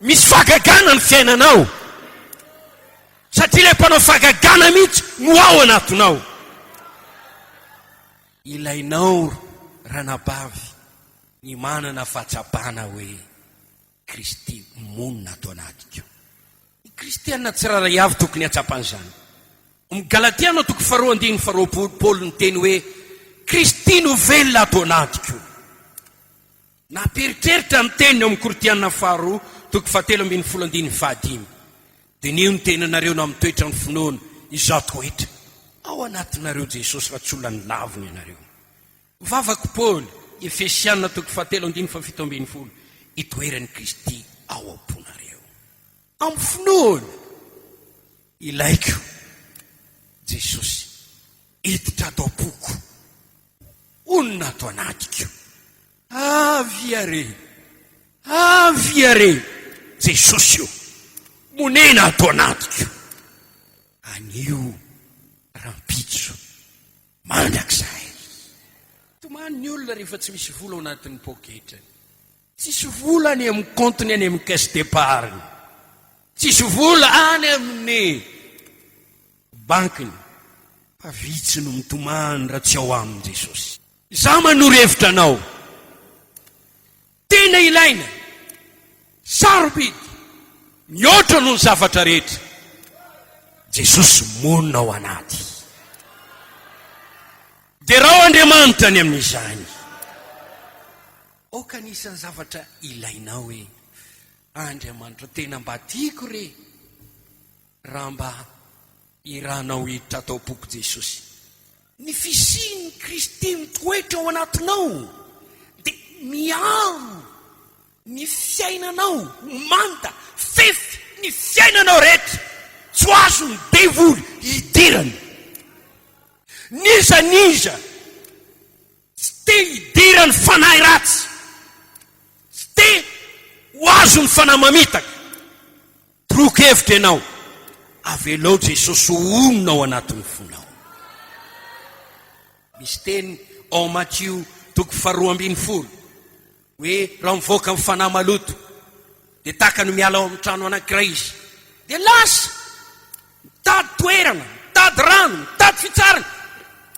Misy fahagagana ny fiainanao, satria ilay mpanao fahagagana mihitsy no ao anatinao. Ilainao ranabavy ny manana fahatsapana hoe Kristy monina ato anatiko. Ny kristianina tsiraray avy tokony hatsapan'izany. Amin'ny Galatiana 2:2 Paoly niteny hoe Kristy no velona ato anatiko. Naperitreritra ny teny amin'ny Korinthiana 2:7-15. Dia nio ny tenanareo na mitoetra ny finoana izaho toetra ao anatinareo Jesosy fa tsy olona ny laviny ianareo. Vavako Paoly, Efesiana 2:7-17, itoeran'ny Kristy ao am-ponareo. Amin'ny finoana ilaiko Jesosy hiditra ato am-poko, onona ato anatiko. Avy are Jesosy io monena ato anatiko. Anio rampitso mandrakizay. Tomany ny olona rehefa tsy misy vola ao anatin'ny poketrany. Tsisy vola any amin'ny compteny, any amin'ny caisse d'épargne. Tsisy vola any amin'ny bankiny. Fa vitsy no mitomany raha tsy ao aminy Jesosy. Za manoro hevitra anao, tena ilaina, sarobidy, mihoatra noho ny zavatra rehetra, Jesosy monina ao anaty. Dia raha Andriamanitra ny amin'izany, oka anisan'ny zavatra ilainao hoe Andriamanitra tena mba tiako re raha mba iranao hiditra atao am-poko Jesosy. Ny fisian'ny Kristy mitoetra ao anatinao dia miaro ny fiainanao, manta, fefy ny fiainanao rehetra. Tsy azo ny devoly hidirany. Niza tsy te hidirany fanahy ratsy, tsy te ho azo ny fanahy mamitaka. Torohevitra ianao, avelao Jesosy onona ao anatin'ny fonao. Misy teny ao Matthieu 2:12 hoe raha mivoaka amin'ny fanahy maloto dia tahaka no miala ao amin'ny trano anankiray izy, dia lasa mitady toerana, mitady rano, mitady fitsarana,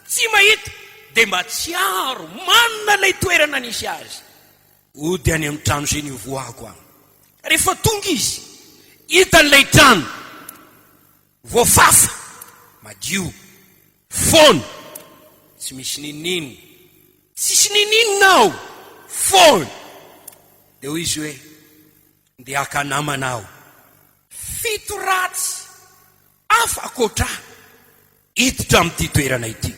tsy mahita, dia mba tsy aro manana ilay toerana nisy azy. Ody any amin'ny trano izay nivoako any. Rehefa tonga izy, hita n'ilay trano voafafa, madio, fono, tsy misy ninina, tsisy ninina ao, fono. Dia hoy izy hoe ndeha haka namanao 7 ratsy afa akoatra hiditra amin'ity toerana ity.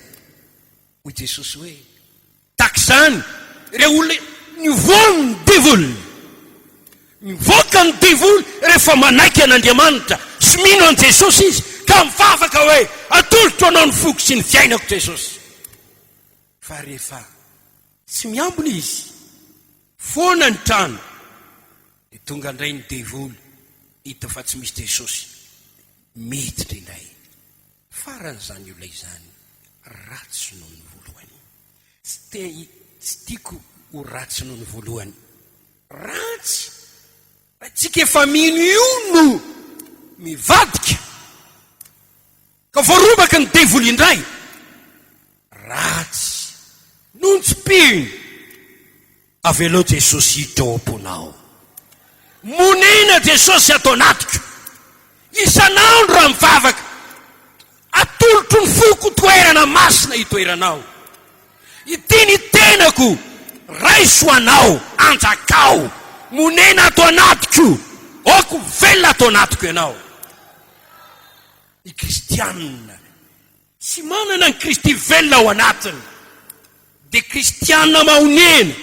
Hoy Jesosy hoe takizany ireo olona nivoaka ny devoly, nivoaka ny devoly rehefa manaiky an'Andriamanitra sy mino an' Jesosy izy ka mivavaka hoe atolotro anao ny foko sy ny fiainako Jesosy. Fa rehefa tsy miambina izy, foana ny trano, dia tonga indray ny devoly hita fa tsy misy Jesosy, miditra indray. Faran'izany olona izany ratsy noho ny voalohany. Tsy tiako ho ratsy noho ny voalohany. Ratsy tsika efa mino io no mivadika ka voarobaka ny devoly indray. Ratsy noho ny tsipiny avelao Jesosy hiditra ao am-ponao. Monena Jesosy ato anatiko. Isanandro raha mivavaka, atolotro ny foko toerana masina hitoeranao. Ity ny tenako raiso anao, anjakao, monena ato anatiko, oko velona ato anatiko ianao. Ny kristianina tsy manana ny Kristy velona ao anatiny, dia kristianina mahonena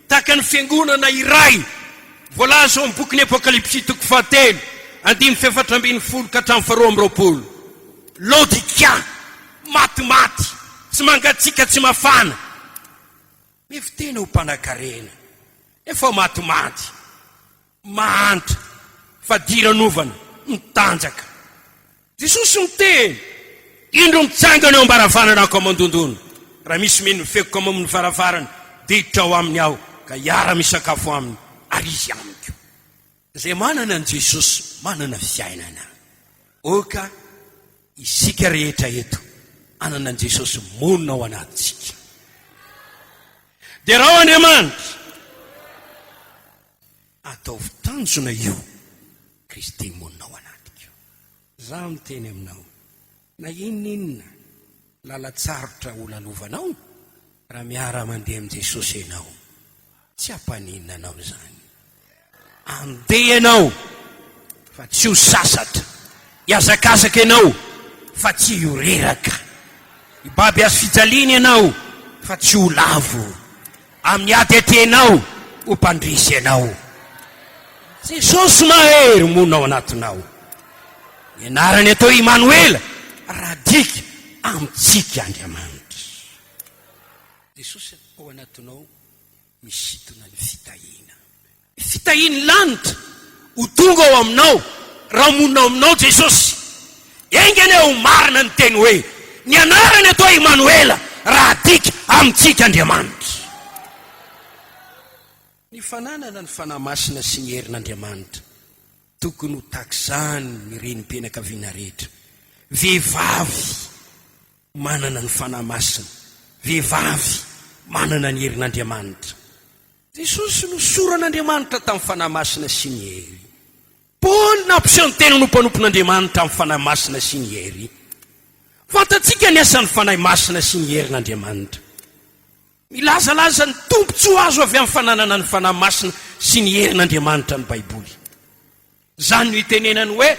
tahaka ny fiangonana iray voalaza ao amin'ny bokin'ny Apokalipsy 7:7-8 ka hatramin'ny 12. Laodikia, matimaty, tsy mangatsika tsy mafana. Mifitena ho mpanan-karena efa matimaty mahantra fa diranovana mitanjaka. Jesosy miteny indro mitsangana eo ambaravarana ako amandondona. Raha misy meny mifekoka amin'ny varavarana diditra ao aminy aho ka hiara misakafo aminy ary izy amiko. Zay manana an Jesosy manana fiainana. Oka isika rehetra eto anana an Jesosy monina ao anatsika. Dia raha Andriamanitra ataovy tanjona io Kristy monina ao anatika. Zaho miteny aminao na inona lalatsarotra ho lalovanao raha miara mandeha amin'i Jesosy ianao tsy hampaninina anao zany. Andeha ianao fa tsy ho sasatra, hiazakazaka ianao fa tsy ho reraka, hibaby azy fijaliana ianao fa tsy ho lavo, amin'ny ady atenao ho mpandrisy ianao. Jesosy mahery monina ao anatinao. Ny anarany atao Emmanuel, radika amitsika Andriamanitra. Jesosy ao anatinao misintona ny fitahiana. Fitahiany lanitra ho tonga ao aminao raha monina ao aminao Jesosy. Engany ao marina ny teny hoe ny anarany atao Emmanuel, radika amitsika Andriamanitra. Ny fananana ny fanahy masina sy ny herin'Andriamanitra tokony ho takizany ny renim-pianakaviana rehetra. Vehivavy manana ny fanahy masina, vehivavy manana ny herin'Andriamanitra. Jesosy nosoran'Andriamanitra tamin'ny fanahy masina sy ny hery. Paoly nampiseho ny tena nompanopin'Andriamanitra amin'ny fanahy masina sy ny hery. Fantatsika ny asan'ny fanahy masina sy ny herin'Andriamanitra. Milazalaza ny tombontsoa azo avy amin'ny fananana ny fanahy masina sy ny herin'Andriamanitra ny Baiboly. Zany no itenenany hoe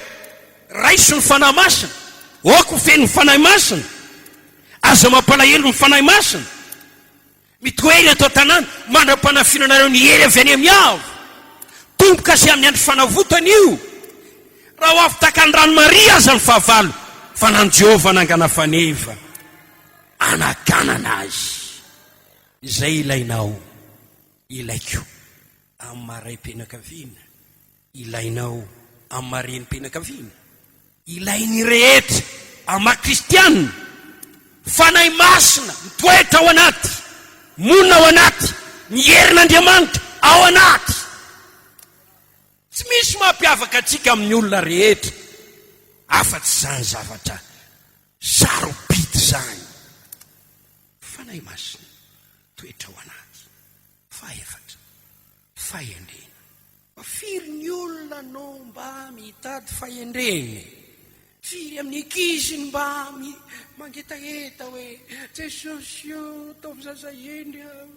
raiso ny fanahy masina, oko feno ny fanahy masina, aza mampalahelo ny fanahy masina. Mitoery atao tanàna mandra-panafinanareo ny hery avy any amin'ny avo. Tomboka sy amin'ny andro fanavotana io. Raha ho avy takany rano Maria aza ny fahavalo, fa nan Jehova nangana faneva anakanana azy. Izay ilainao, ilaiko amin'ny maraim-pianakaviana, ilainao amin'ny mareny-pianakaviana, ilainy rehetra amin'ny maha-kristianina. Fanahy masina mitoetra ao anaty, monina ao anaty, ny herin'Andriamanitra ao anaty. Tsy misy mampiavaka atsika amin'ny olona rehetra afa-tsy zany zavatra saropity zany. Fanahy masina toetra ao anaty, faefatra, fahendrena. Firy ny olona no mba mitady fahendrena, firy amin'ny ankiziny mba mangetaheta hoe Jesosy io ataovy zazahendry aho.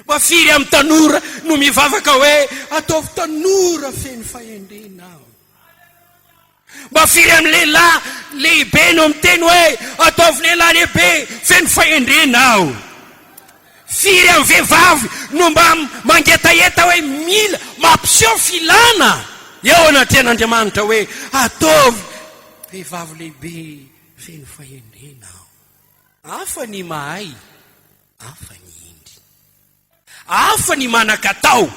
Mba firy amin'ny tanora no mivavaka hoe ataovy tanora feno fahendrena aho. Mba firy amin'ny lehilahy lehibe no miteny hoe ataovy lehilahy lehibe feno fahendrena aho. Firy amin'ny vehivavy no mba mangetaheta hoe mila mampiseho filana eo anatin'Andriamanitra hoe ataovy vehivavy lehibe feno fahendrena aho. Hafa ny mahay, hafa ny indry, hafa ny manan-katao,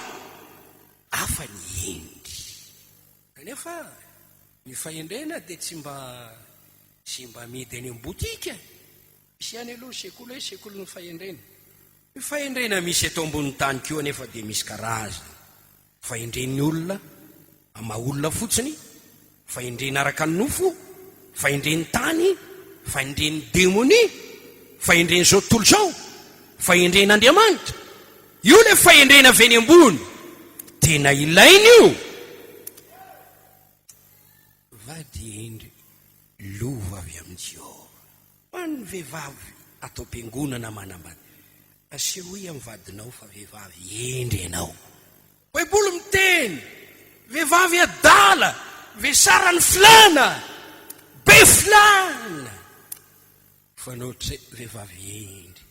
hafa ny indry. Kanefa ny fahendrena dia tsy mba amidy any ambotika. Misy any aloha sekoly hoe sekoly ny fahendrena. Ny fahendrena misy eto ambonin'ny tany keo anefa dia misy karazany. Fahendren'ny olona ama olona fotsiny, fahendrena araka ny nofo, fahendren'ny tany, fahendren'ny demoni, fahendren'ny zao tontolo zao, fahendren'Andriamanitra. Io le fahendrena avy eny ambony, tena ilainy io. Vady endry lova avy amin'ny Jehova. Ho an'ny vehivavy atao am-piangonana manambady, asehoy amin'ny vadinao fa vehivavy endry ianao. Baiboly miteny vehivavy adala, vesara ny filana, be filana. Fanotre vehivavy endry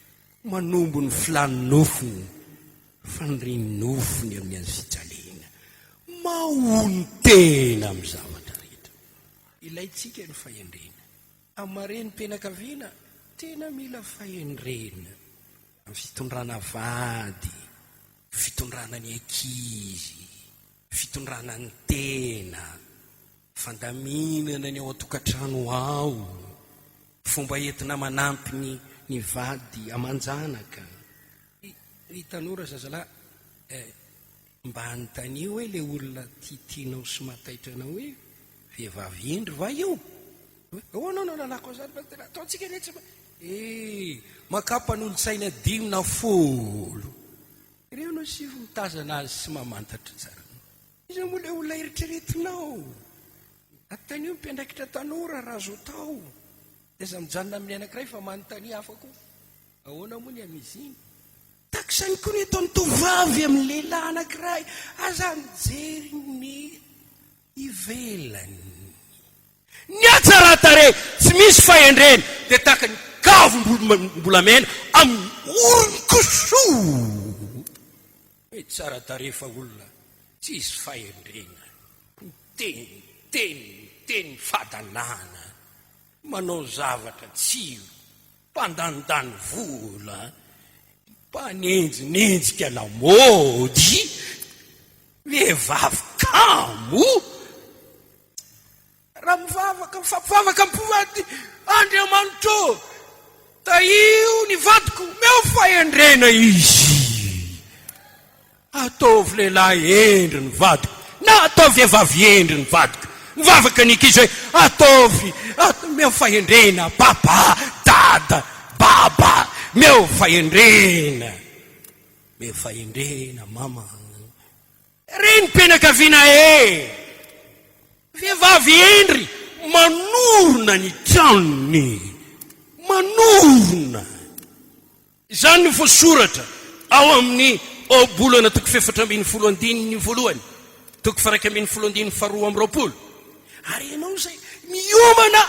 manombo ny filany nofony, faniriny nofony amin'ny azy fijaliana, mahony tena amin'ny zavatra rehetra. Ilaitsika ny fahendrena amin'ny mareny-pianakaviana, tena mila fahendrena amin'ny fitondrana vady, fitondrana ny ankizy, fitondrana ny tena, fandaminana ny ao an-tokantrano ao, fomba entina manampy ny vady amanjanaka. Ny tanora zazalahy mba anontania hoe le olona tianao sy mataitranao hoe vehivavy endry va io? Ahoana no lalako azany ataontsika rehetra. Makapan'olo-tsaina 5 na 10. Ireo no sivy mitazana azy sy mamantatra tsara. Izy moa le olona eritreretinao. Attanio mpiandraikitra tanora raha azo tao. Iza mijanona amin'ny anankiray fa manontania hafa koa. Ahoana moa ny amiziny? Takisany koa ny ataon'ny tovavy amin'ny lehilahy anankiray. Aza mijery ny ivelany. Ny atsaratare tsy misy fahendrena dia tahaka ny kavombolamena amin'ny oron-kosoa. Hoe tsaratare fa olona tsy isy fahendrena. Teny fadalana, manao zavatra tsy mpandandany vola, mpanenjinenjika lamody, vehivavy kamo. Raha mifampivavaka mpivady Andriamanitra, taio ny vadiko meo fahendrena izy. Ataovy lehilahy endry ny vadiko, na ataovy vehivavy endry ny vadiko. Mivavaka ny ankizy hoe ataovy meo fahendrena, baba, dada, baba, meo fahendrena. Meo fahendrena, mama. Reny mpianakaviana vehivavy endry manorona ny tranony, manorona. Izany no voasoratra ao amin'ny obolana 7:12 2:12 ary ianao zay miomana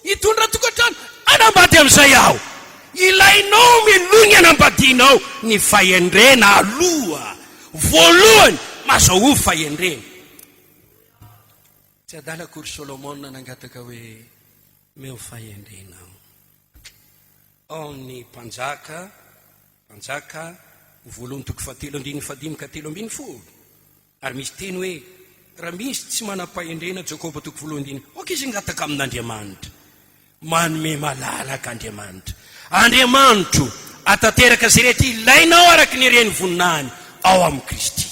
hitondra tokantrano anambady amin'izay aho. Ilainao milony anambadianao ny fahendrena aloha, voalohany mazaho fahendrena. Tsy adala akory Solomona nangataka hoe meo fahendrena ao ny mpanjaka voalohany 7:15-10. Ary misy teny hoe raha misy tsy manam-pahendrena, Jakoba 1:1, oka izy ngataka amin'Andriamanitra, manome malalaka Andriamanitra. Andriamanitro atateraka zay rehetra ilainao araka ny reny voninany ao amin'ny Kristy.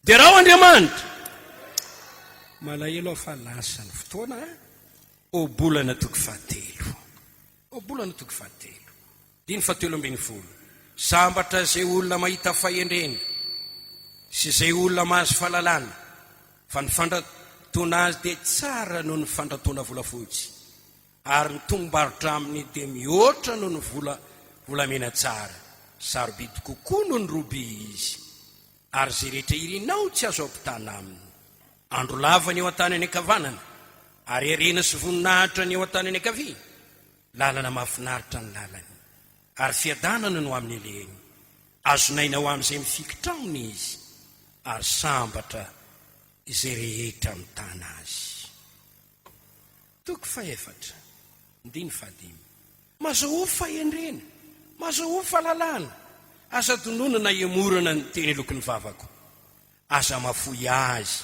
Dia raha Andriamanitra malahelo fa lasa ny fotoana obolana 7:17 sambatra zay olona mahita fahendrena sy zay olona mahazo fahalalana fa ny fandratona azy dia tsara noho ny fandratona volafotsy, ary ny tombarotra aminy dia mihoatra noho ny volamena tsara. Sarobidy kokoa noho ny roby izy, ary zay rehetra irinao tsy azo ampitana aminy. Andro lava ny eo an-tany any ankavanana, ary arena sy voninahitra ny eo an-tany any ankavia. Lalana mahafinaritra ny lalany, ary fiadanana no amin'ny eleny. Azonaina ho amin'izay mifikitramony izy, ary sambatra izay rehetra mitana azy. 4:4 mazaho fahendrena, mazaho fahalalana, aza dononana emorana ny teny lokon'ny vavako, aza mafoy azy,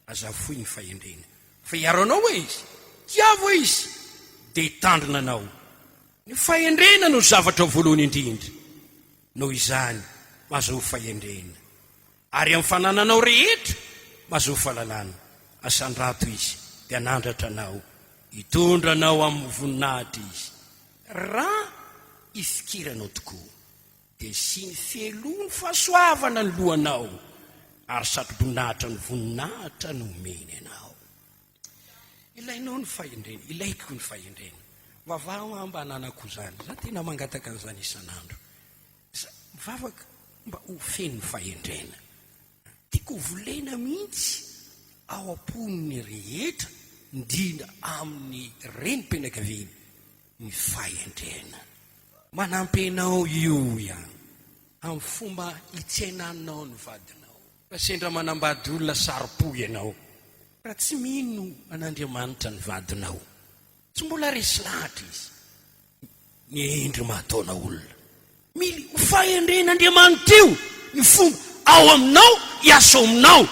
aza foy ny fahendrena. Fa hiaro anao hoe izy, tiavo izy, dia hitandrina anao. Ny fahendrena no zavatra voalohany indrindra. Noho izany mazaho fahendrena, ary amin'ny fanananao rehetra mazaho fahalalana. Asandrato izy dia nandratra anao, hitondra anao amin'ny voninahitra izy. Raha ifikiranao tokoa dia sy ny feloany fahasoavana ny lohanao, ary satroboninahitra ny voninahitra no omeny anao. Ilainao ny fahendrena, ilaiko ny fahendrena. Vavaho mba hananako izany, za tena mangataka an'izany isan'andro. Mivavaka mba ho feno ny fahendrena. Tiako volena mihitsy ao am-pon'ny rehetra, indrindra amin'ny renim-pianakaviana, ny fahendrena. Manampy anao io ihany amin'ny fomba hitsenanao ny vadinao. Raha sendra manambady olona saropo ianao, raha tsy mino an'Andriamanitra ny vadinao, tsy mbola resy lahatra izy. ny endry mahataona olona. Mily ho fahendren'Andriamanitra io ny fomba ao aminao hiasa aminao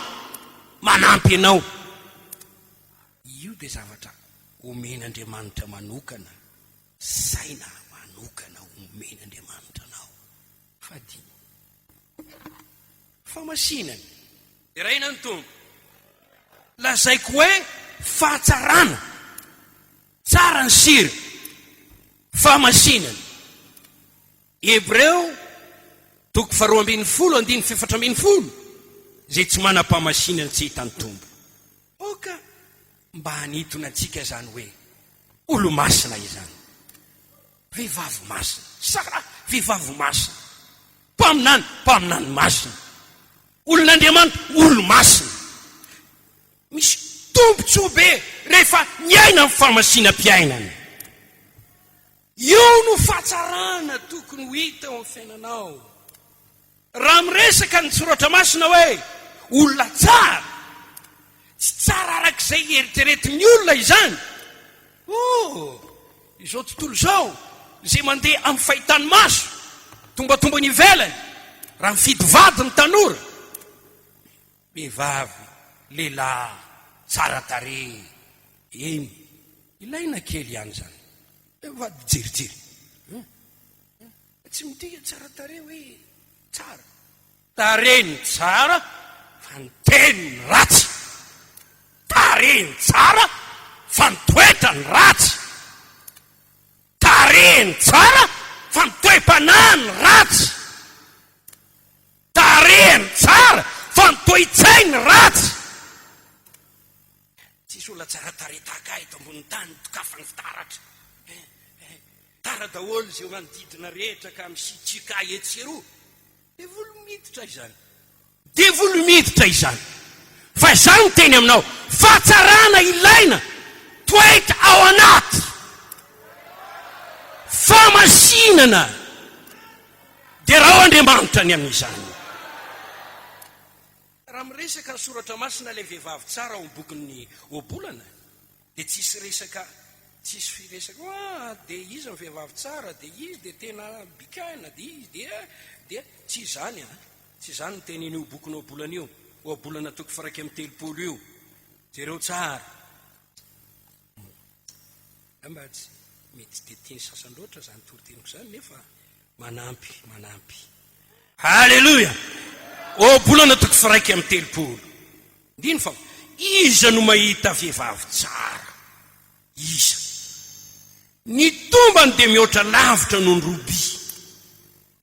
manampy anao. Io dia zavatra omen'Andriamanitra manokana, saina manokana omen'Andriamanitra anao. Fadiny famasinany dia raina ny tombo lazaiko hoe fahatsarana tsara ny sira famasinany. Hebreo 12:14 zay tsy manam-pamasinana tsy hitany tombo. Oka mba hanitona antsika zany hoe olo masina izany, vehivavy masina, sara vehivavy masina, mpaminany masina, olon'Andriamanitra olo masina. Misy tombontsoa rehefa miaina amin'ny famasinam-piainana. Io no fahatsarana tokony ho hita ao amin'ny fiainanao. Raha miresaka ny soratra masina hoe olona tsara, tsy tsara arak'izay eritreretin'ny olona izany. Izao tontolo izao zay mandeha amin'ny fahitany maso, tombatomba ny ivelany, raha mifidy vady ny tanora, vehivavy, lehilahy, tsara tarehy, eny ilaina kely ihany zany. Vady jerijery tsy mitia tsara tarehy hoe tsara. Tarehiny tsara fa ny teniny ratsy. Tarehiny tsara fa ny toetrany ratsy. Tarehiny tsara fa ny toe-panahiny ratsy. Tarehiny tsara fa ny toe-tsainy ratsy. Tsisy olona tsara tarehy tahaka eto ambony tany tokafany fitaratra. Tara daholo zay manodidina rehetra ka misitrika etseroa. Dia volomiditra izany. Dia volomiditra izany. Fa izany teny aminao, fahatsarana ilaina toetra ao anaty famasinana. Dia raha Andriamanitra ny amin'izany. Raha miresaka ny soratra masina ilay vehivavy tsara ao bokin'ny oabolana, dia tsisy resaka, tsisy firesaka dia izy ny vehivavy tsara, dia izy dia tena bikaina, dia izy dia tsy izany tsy izany ny tenin'io bokin'ny oabolana io, oabolana 1:30 io. Jereo tsara mba tsy mety dia tiany sasany loatra zany toroteniko zany, nefa manampy. Halleluja. Oabolana 1:30 ndiny fa iza no mahita vehivavy tsara? Iza? Ny tombany dia mihoatra lavitra noho ny robi.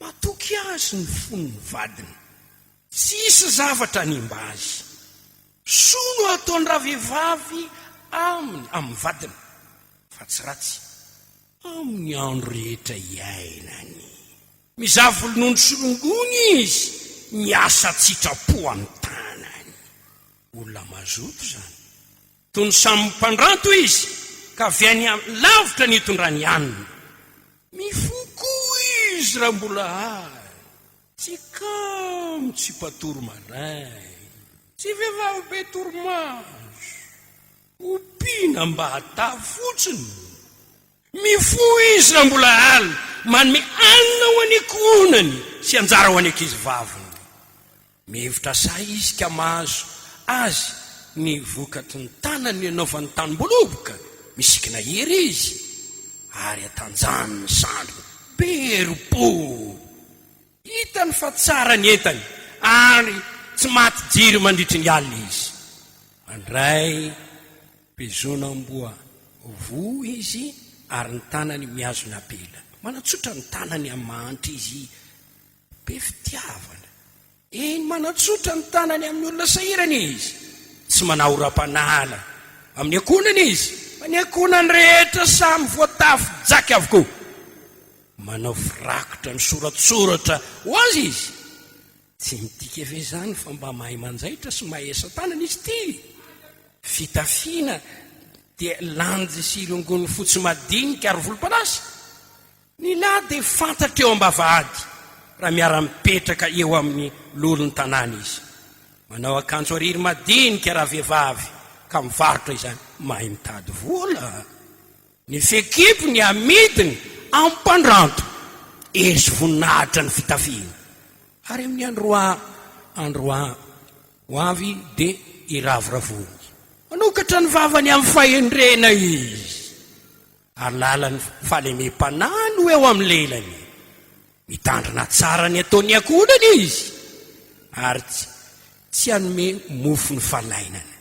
Matoky azy ny fonony vadiny, tsisy zavatra nimba azy. Soa no ataony ravehivavy amin'ny vadiny, fa tsy ratsy amin'ny andro rehetra iainany. Mizaha volonony solongony izy, miasa tsitrapo amin'ny tanany. Olona mazoto zany. Toy ny samy mpandranto izy, ka avy any lavitra ny hitondrany anina. Mifoko izy raha mbola tsy kamo, tsy patoro maray, tsy vehivavy be toromaso, ompiana mba hata fotsiny. Mifo izy raha mbola alina, manome anina ho any ankohonany sy anjara ho any ankizy vaviny. Mihevitra say izy ka mahazo azy ny vokatry ny tanany anaovany tanim-boloboka, misikina hery izy, ary atanjany ny sandro beropo. Hitany fa tsara ny entany, ary tsy maty jiry mandritry ny alina izy. Andray pezona amboa vo izy, ary ny tanany miazo ny apela. Manatsotra ny tanany amin'ny manitra izy be fitiavana. Manatsotra ny tanany amin'ny olona sahirana izy, tsy manao ora-panala amin'ny akonany izy, ny akonany rehetra samy voatafy jaky avokoa. Manao firakotra ny soratsoratra ho azy izy. Tsy mitika ve zany fa mba mahay manjaitra sy mahay asa tanana izy ty? Fitafiana dia landy sy ilongony fotsy madinika ary volomparasy. Ny lahy dia fantatra eo am-bavahady raha miara-mipetraka eo amin'ny lolon'ny tanàna izy. Manao akanjo ariry madinika raha vehivavy, ka mivarotra izany, mahay mitady vola. Ny fekipo ny amidiny ampandranto ery voninahitra ny fitafiana. Ary amin'ny andro hoavy dia iraviravony. Manokatra ny vavany amin'ny fahendrena izy. Ary lalany falemem-panany ho eo amin'ny lelany. Mitandrina tsara ny ataony akonany izy. Ary tsy hanome mofo ny falainana.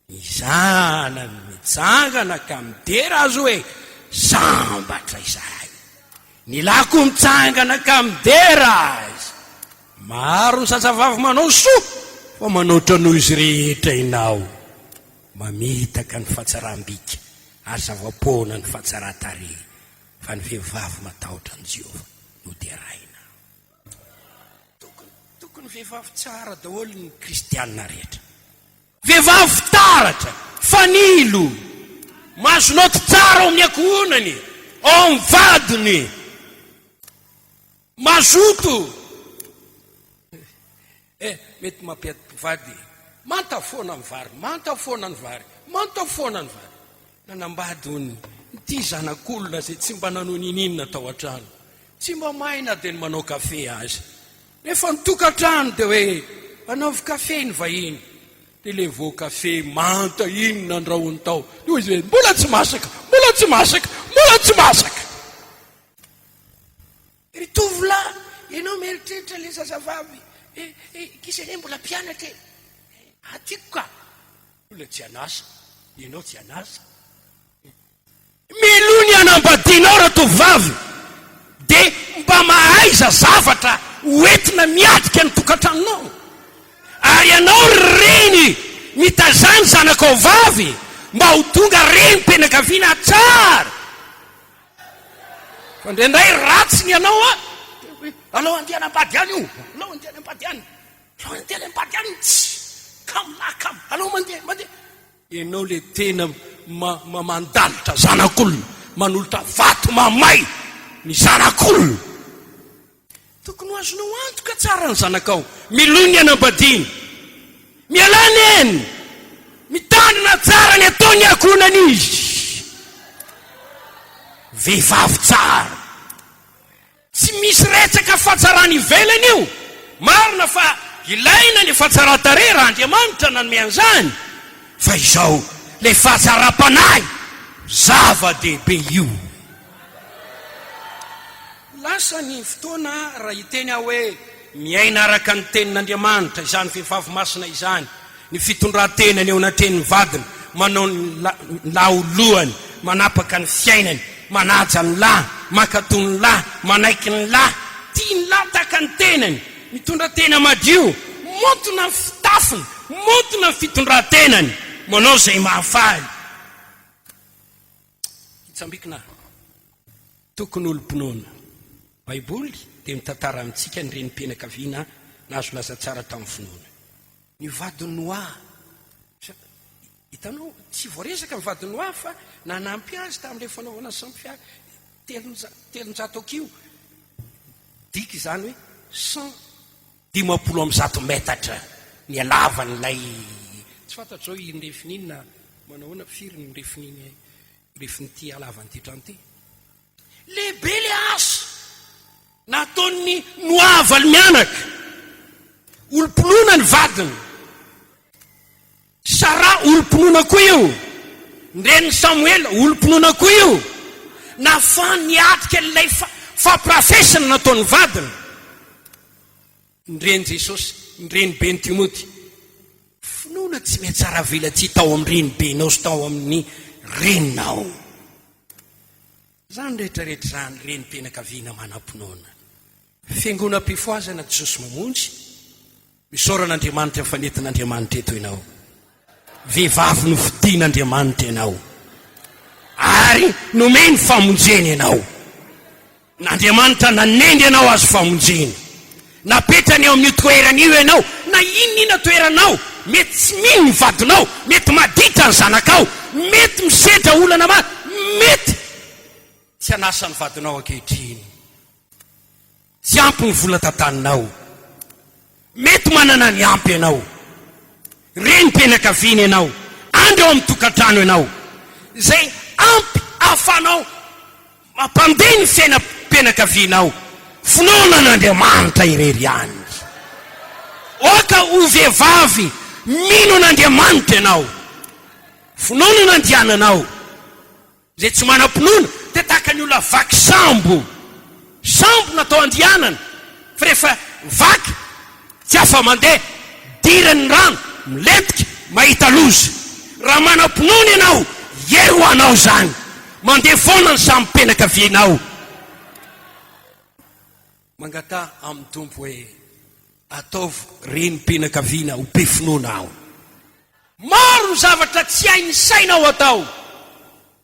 Ny zanany mitsangana ka midera azy hoe sambatra izay. Ny lako mitsangana ka midera azy. Maro ny sasavavy manao soa, fa manoatra noho izy rehetra inao. Mamitaka ny fahatsaram-bika ary zava-poana ny fahatsaran-tarehy. Fa ny vehivavy matahotra ny Jehova no deraina. Tokony vehivavy tsara daholo ny kristianina rehetra. Vehivavy fitaratra, fanilo, masonoty tsara ao amin'ny ankohonany, ao amin'ny vadiny, mazoto. Mety mampiady vady, mantafoana ny vary, mantafoana ny vary. Nanambady hony, ity zanak'olona zay tsy mba nanao ninina tao an-trano, tsy mba maina dia ny manao kafe azy. Rehefa nitokan-trano dia hoe anaovy kafe ny vahiny. Dia le vo kafe manta iny nandrahoany tao. Dia izy hoe mbola tsy masaka. Ry tovolahy, ianao mieritreritra le zazavavy. Kisy ane mbola mpianatra e. Atiako ka. Olona tsy anasa, ianao tsy anasa. Milony anambadianao raha tovavy, dia mba mahaiza zavatra hoentina miatrika ny tokantranonao. Ary ianao reny mitazany zanakao vavy mba ho tonga reny mpenakaviana tsara. Fa ndraindray ratsy ny ianao a. Alao andeha anambady any io. Alao andeha anambady any. Alao mandeha. Ianao le tena mandalitra zanak'olona, manolotra vato mamay ny zanak'olona. Tokony azonao antoka tsara ny zanakao, milony anambadiany, mialany eny, mitandrina tsara ny ataony akonany izy. Vehivavy tsara, tsy misy retsaka fahatsarany ivelany io. Marina fa ilaina ny fahatsaran-tarehy raha Andriamanitra nanome an'izany. Fa izao le fahatsaram-panahy zava-dehibe io. Lasa ny fotoana raha hiteny aho hoe miaina araka ny tenin'Andriamanitra izany vehivavy masina izany, ny fitondran-tenany eo anatreny vadiny, manao ny laholohany, manapaka ny fiainany, manaja ny lahy, makato ny lahy, manaiky ny lahy, tia ny lahy taka ny tenany, mitondra tena madio, montona ny fitafiny, montona ny fitondran-tenany, manao zay mahafaly. Hitsambikina, tokony olo-pinoana. Baiboly dia mitantara amintsika ny renim-pianakaviana nazo laza tsara tamin'ny finoana. Ny vady Noa, hitanao tsy voaresaka ny vady Noa fa nanampy azy tamin'ilay fanaovana sampy telonjato akio. Diky izany hoe 150 metatra ny alavan'ilay, tsy fantatrao iny refininina manahoana firy ny refin'ity alavan'ity trano ity. Lehibe le asa nataony Noa valy mianaka, olo-pinoana ny vadiny. Sara olo-pinoana koa io, ndreny Samuela olo-pinoana koa io. Nafany niatrika ilay fampirafesana nataony vadiny. Ndreny Jesosy, ndreny ben Timoty, finoana tsy mety tsara vela tsy tao amin'ny renibenao sy tao amin'ny reninao. Zany rehetrarehetra zany renim-pianakaviana manam-pinoana. Fiangonam-pifoazana Jesosy mamonjy, misoran'Andriamanitra ny fanetin'Andriamanitra eto ianao. Vehivavy no fitian'Andriamanitra ianao, ary nomeny famonjeny ianao. N'Andriamanitra nanendy ianao azo famonjeny, napetrany eo amin'ny toerana io ianao. Na inona toeranao, mety tsy mino ny vadinao, mety maditra ny zanakao, mety misedra olana mety tsy anasa ny vadinao ankehitriny, tsy ampy ny vola tantaninao, mety manana ny ampy ianao, renim-pianakaviana ianao, andro eo amin'ny tokantrano ianao, zay ampy ahafanao mampandeha ny fiainam-pianakavianao, finoanan'Andriamanitra irery ihany. Oka ho vehivavy mino an'Andriamanitra ianao, finoana no andiananao. Zay tsy manam-pinoana dia tahaka ny olona vaky sambo natao andianana, fa rehefa vaky tsy afa mandeha, dirany rano, milentika, mahita loza. Raha manam-pinoana ianao, hery ho anao zany, mandeha foana ny samy mpianakavianao. Mangata amin'ny tompo hoe ataovy renim-pianakaviana ho be finoana ao. Maro ny zavatra tsy hainy sainao atao,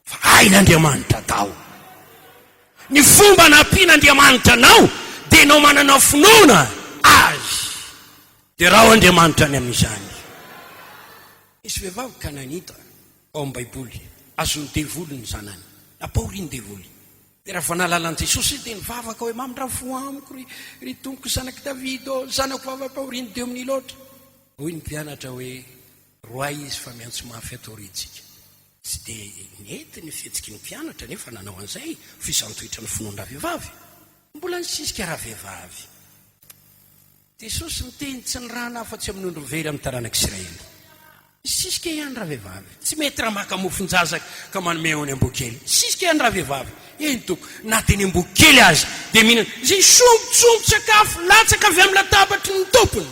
fa hain'Andriamanitra atao. Ny fomba nampian'Andriamanitra anao dia anao manana finoana azy, dia raha Andriamanitra any amin'izany. Misy vehivavy Kananita ao amin'ny baiboly, azony devoly ny zanany, apaoriany devoly. Dia raha vanalala an' Jesosy dia nivavaka hoe mamindrafo amiko ry tompoko zanaky Davidy, zanako vava apaoriany Deo amin'ny loatra. Hoy ny mpianatra hoe roay izy fa miantso mafy atoritsika. Tsy dia nety ny fihetsiky ny mpianatra nefa nanao an'izay fisantoetra ny finoana vehivavy. Mbola nisisika raha vehivavy. Jesosy niteny tsy ny raha nafa-tsy amin'ny ondro very amin'ny taranak'Israely. Nisisika ihany raha vehivavy. Tsy mety raha maka mofonjazaka ka manome ao ny ambokely. Nisisika ihany raha vehivavy. Eny toko, na dia ny ambokely azy dia mihinana zay sombotsakafo latsaka avy amin'ny latabatry ny tompony.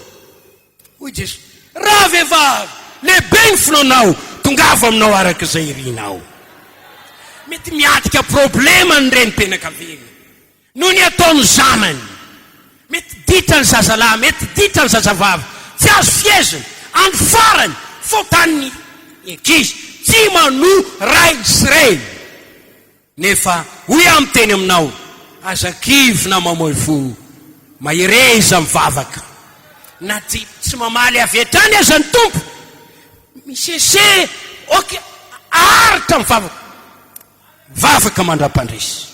Hoy Jesosy, raha vehivavy, lehibe ny finoanao, tongava aminao arak'izay irinao. Mety miatika problema ny renim-pianakaviana noho ny ataony zanany. Mety ditra ny zazalahy, mety ditra ny zazavavy, tsy azo fieziny, andro farany faotan'ny ankizy, tsy mano ray Israely. Nefa hoy amin'ny teny aminao, azakivy na mamoy fo, mahireza mivavaka. Na tsy mamaly avy hatrany aza ny tompo, misese oka aritra mivavaka, vavaka mandra-pandresy.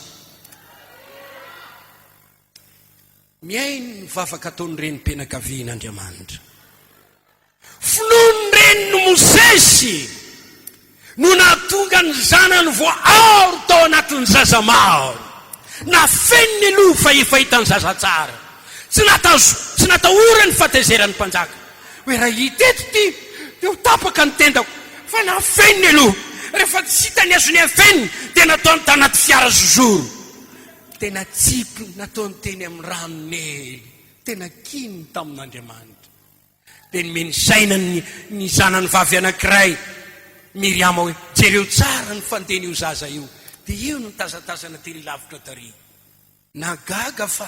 Miainy ny vavaka ataony renim-pianakavian'Andriamanitra. Finoany reny no Mosesy no natonga ny zanany voaaro tao anatin'ny zaza maro, na feniny aloha fa fahitany zaza tsara. Tsy natahorany fatezerany mpanjaka hoe raha hiteto ty dia ho tapaka ny tendako, fa na feniny aloha. Rehefa tsy hitany azony afeniny dia nataony tanaty fiara zozoro. Tena tsipy nataony teny amin'ny ranonely, tena kiny tamin'Andriamanitra. Dia nomeny sainany ny zanany vavy anankiray Miriama hoe jereo tsara ny fandeny io zaza io. Dia io no tazatazana tery lavitra tary. Nagaga fa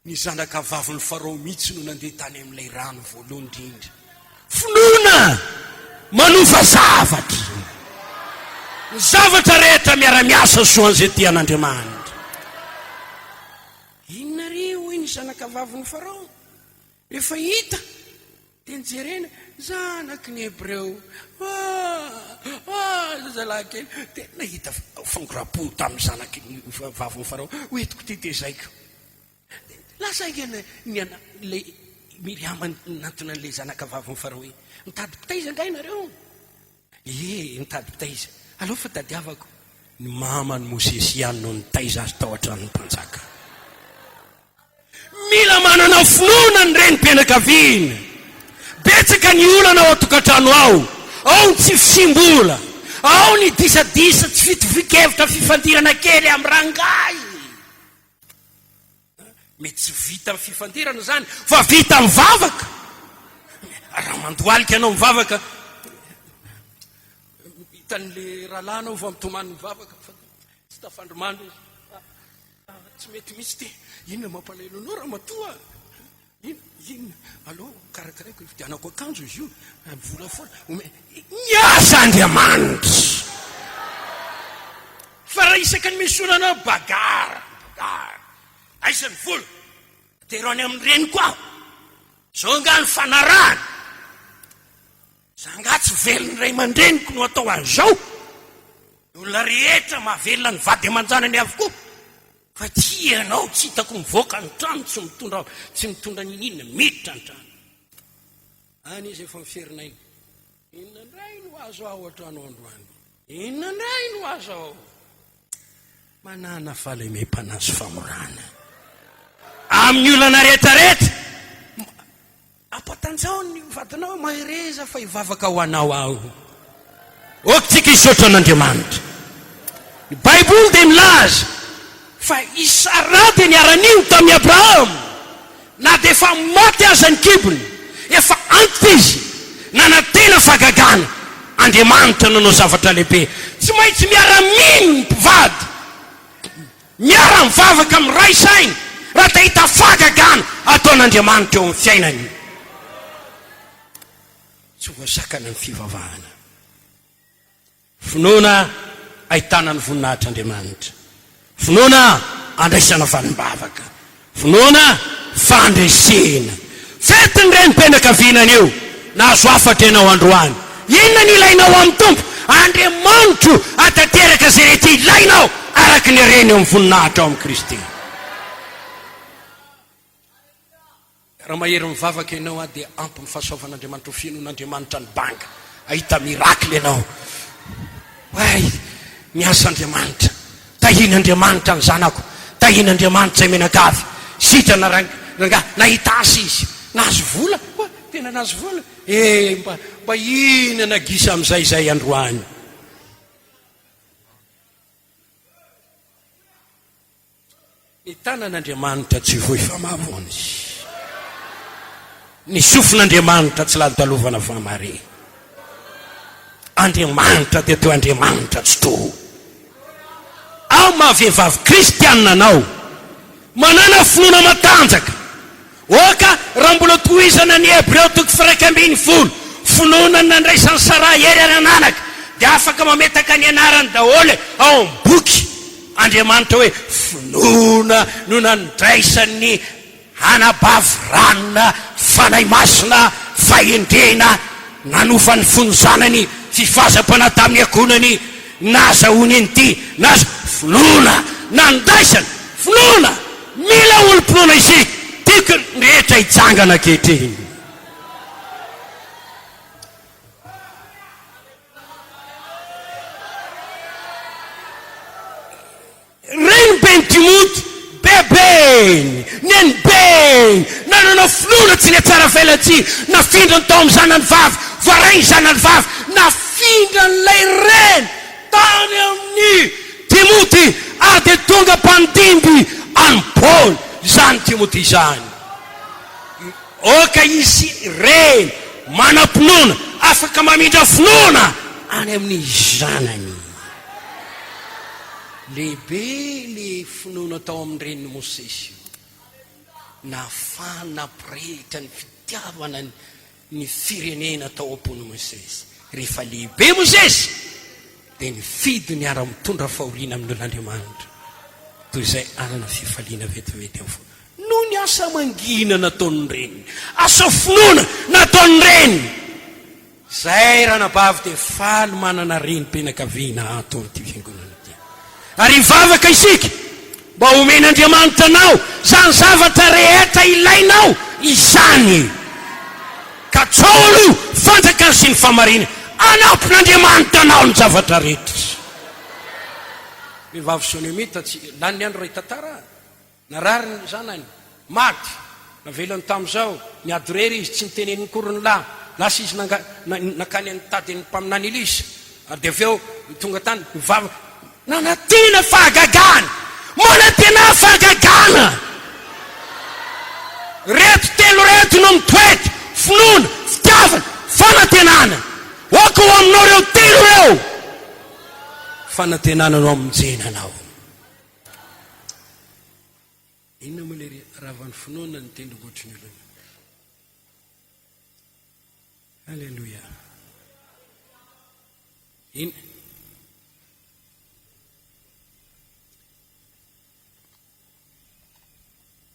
ny zanaka vavin'ny Farao mihitsy no nandeha tany amin'ilay rano voalohany indrindra. Finoana manova zavatra, ny zavatra rehetra miara-miasa soan'izay tian'Andriamanitra. Inona rio ny zanaka vavin'ny Farao? Rehefa hita dia nijerena zanaky ny Hebreo, zazalahy kely, dia nahita fangorapony tamin'ny zanaky ny vavin'ny Farao, hoentiko tetezaiko. Lasa ilay Miriama nantona an'ilay zanaka vavin'ny Farao hoe mitady pitaiza ngay nareo? Mitady pitaiza. Aleo fa tadiavako. Ny mamany Mosesy ihany no nitaiza azy tao an-tranon'ny mpanjaka. Mila manana finoana ny renim-pianakaviana. Betsaka ny olana ao an-tokantrano ao ny tsy fisimbola, ao ny disadisa tsy fitovikevitra fifandirana kely amin'ny rangay. Mety tsy vita amin'ny fifandirana zany, fa vita amin'ny vavaka. Raha mandoalika anao mivavaka, hitan'le rahalanao va mitomany mivavaka, tsy tafandromandro tsy mety misy te. Inona mampalahelo anao raha matoa? Inona? Allo, karakaraiko fidianako akanjo izy io, vola foana. Miasa Andriamanitra. Fa raha isaka ny misy olana bagara. Aisan'ny vola, terony amin'ny reny koa. Zao nga ny fanarahana. Zanga tsy velony ray aman-dreniko no atao an'izao. Olona rehetra mahavelona ny vady aman-janany avokoa. Fa tsy ianao tsy hitako mivoaka ny trano, tsy mitondra ny inona, miditra ny trano. Any izy efa miferina iny. Inona ndray no azo ao an-trano androany? Inona ndray no azo ao? manana fahalemem-panazy famorana amin'ny olana rehetrarehetra. Ampatanjao ny vadinao mahereza fa hivavaka ho anao aho. Okitsika hisaotra an'Andriamanitra. Ny Baiboly dia milaza fa Isara dia niara-nino tamin'ny Abrahama, na dia efa maty aza ny kibony, efa antitra izy, nanantena fahagagana. Andriamanitra nanao zavatra lehibe. Tsy maintsy miara-mino ny mpivady, miara-mivavaka amin'ny ray saina raha ta hita fahagagana ataon'Andriamanitra eo amin'ny fiainany. Tsy voasakana ny fivavahana. Finoana ahitana ny voninahitr'Andriamanitra, finoana andraisana valim-bavaka, finoana fandresena. Fetiny renim-pianakavinana io nahazo afatra ianao androany. Inona ny ilainao amin'ny tompo? Andriamanitro atateraka izay rehetra ilainao araka ny reny eo amin'ny voninahitra ao amin'ny Kristy. Raha mahery mivavaka ianao dia ampy ny fahasoavan'Andriamanitra ho fiainon'Andriamanitra ny banga. Ahita mirakly ianao. Ay, miasa Andriamanitra, tahin'Andriamanitra ny zanako, tahin'Andriamanitra izay menakavy, sitra nahita asy izy, nahazo vola, tena nahazo vola. Mba ina nagisa amin'izay zay androany. Ny tanan'Andriamanitra tsy voa ifamavony, ny sofin'Andriamanitra tsy lalotalovana famare. Andriamanitra dia toa Andriamanitra tsy to. Ao mahavehivavy kristianina anao, manana finoana matanjaka. Oka raha mbola tohizana ny Hebreo 1:10, finoana nandraisan'ny Sara hery ananaka, dia afaka mametaka ny anarany daholo ao amin'ny boky. Andriamanitra hoe finoana no nandraisan'ny anabavy ranona, fanahy masina, fahendrena, nanofany fony zanany, fifazam-pana tamin'ny akonany, nazahoany an'ity, naza finoana nandraisany, finoana. Mila olo-pinoana isika, tiako ny rehetra hijangana ankehitriny. Reny ben Timoty, bebeny, nenibeny, nanana finoana tsy le tsara velatsy, nafindra ny tao amin'ny zanany vavy, voarainy zanany vavy, nafindra n'ilay reny tany amin'ny Timoty, ary dia tonga mpandimby any Paoly zany Timoty zany. Oka izy reny manam-pinoana, afaka mamindra finoana any amin'ny zanany. Lehibe le finoana tao amin'ny reniny Mosesy, nafana nampirehitra ny fitiavana ny firenena tao am-pony Mosesy. Rehefa lehibe Mosesy dia nifidy ny ara-mitondra fahoriana amin'Andriamanitra, toy izay anana fifaliana vetivety amin'ny fo. No ny asa mangina nataon'ny reniny, asa finoana nataon'ny reniny. Zay ranabavy dia faly manana renim-pianakaviana atao ty fiangonana ty. Ary mivavaka isika mba omen'Andriamanitra anao zany zavatra rehetra ilainao izany. Ka tsolo fanjakany sy ny famarina, anampin'Andriamanitra anao ny zavatra rehetra. Vehivavy Sonomita tsy lany ny andro ray tantara, narary ny zanany maty, navelany tamin'izao, niady rery izy tsy nitenen'ny korony lahy, lasa izy nakany any ny mpaminany Elisa. Ary dia avy eo tonga tany mivavaka, nanantena fahagagana, manantena fahagagana. Reto telo reto no mitoety, finoana, fitiavana, fanantenana. Oka ho aminao reo telo reo, fanantenana no aminjenanao. Inona moa le ravan'ny finoana ny tendrombotriny olona. Halleluja.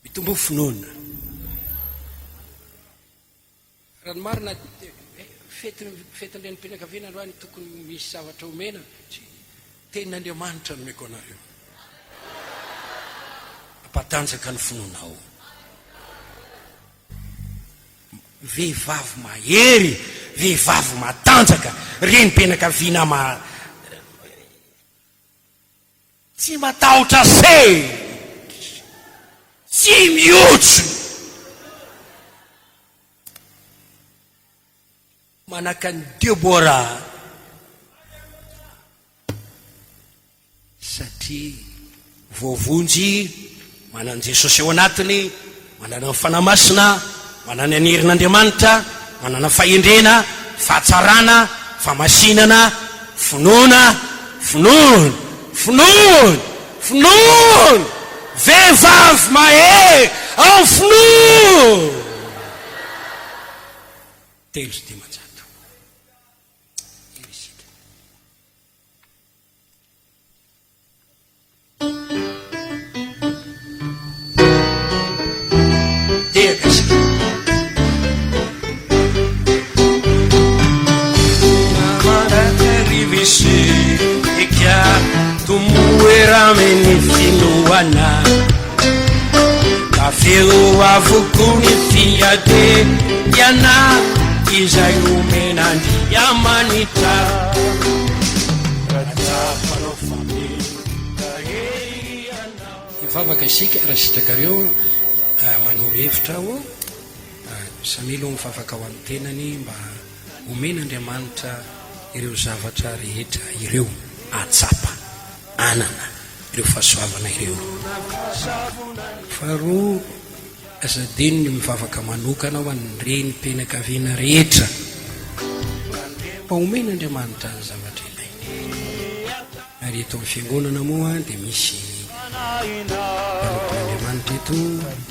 Mitombo finoana. Raha ny marina fetin-renim-pianakaviana androany tokony misy zavatra omena, tenin'Andriamanitra no meko anareo. Ampatanjaka ny finoanao. Vehivavy mahery, vehivavy matanjaka, renim-pianakaviana tsy matahotra se, tsy miotso. Manaka ny Debora satria voavonjy manana Jesosy eo anatiny, manana ny fanamasina, manana ny herin'Andriamanitra, manana fahendrena, fahatsarana, famasinana, finoana, vehivavy mahe ao finoana. Telo sy dimanjato. Tekasika. Rivisy eka tomoerameny finoana aveo avoko ny fiadetiana izay omenandriamanitra ratsapanao famely ivavaka isika raha sitrakareo manoro hevitra ao samilo mivavaka ao amin'ny tenany mba omen'Andriamanitra ireo zavatra rehetra ireo atsapa anana ireo fahasoavana ireo. Faharoa azadininy mivavaka manokana ho an'ny renim-pianakaviana rehetra mba omen'Andriamanitra ny zavatra ilainy. Ary eto amin'ny fiangonana moa dia misy mpanampian'Andriamanitra eto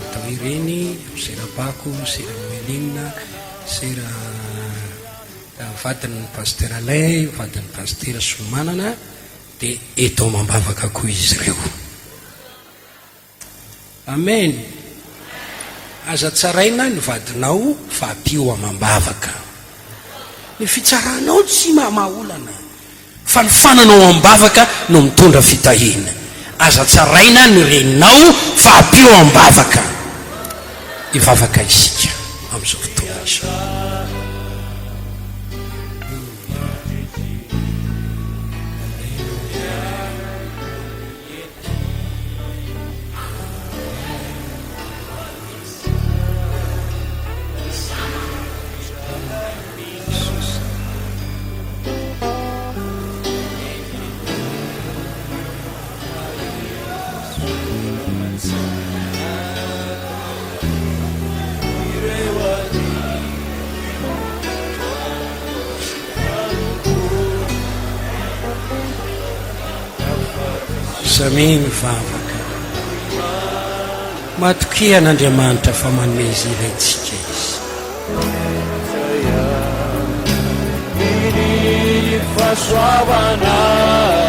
atao ireny serabako, seramoelinina, sera vadin'ny pasteur Alain, vadin'ny pasteur Somanana, dia eto mambavaka koa izy ireo. Amen. Aza tsaraina ny vadinao fa ampio amambavaka. Ny fitsaranao tsy mahaolana fa ny fananao ambavaka no mitondra fitahina. Aza tsaraina ny reninao fa ampio ambavaka. Ivavaka isika amin'izao fotoana izao. Samy mivavaka matokia n'Andriamanitra fa manome izy ilaitsika izy. Fasoavana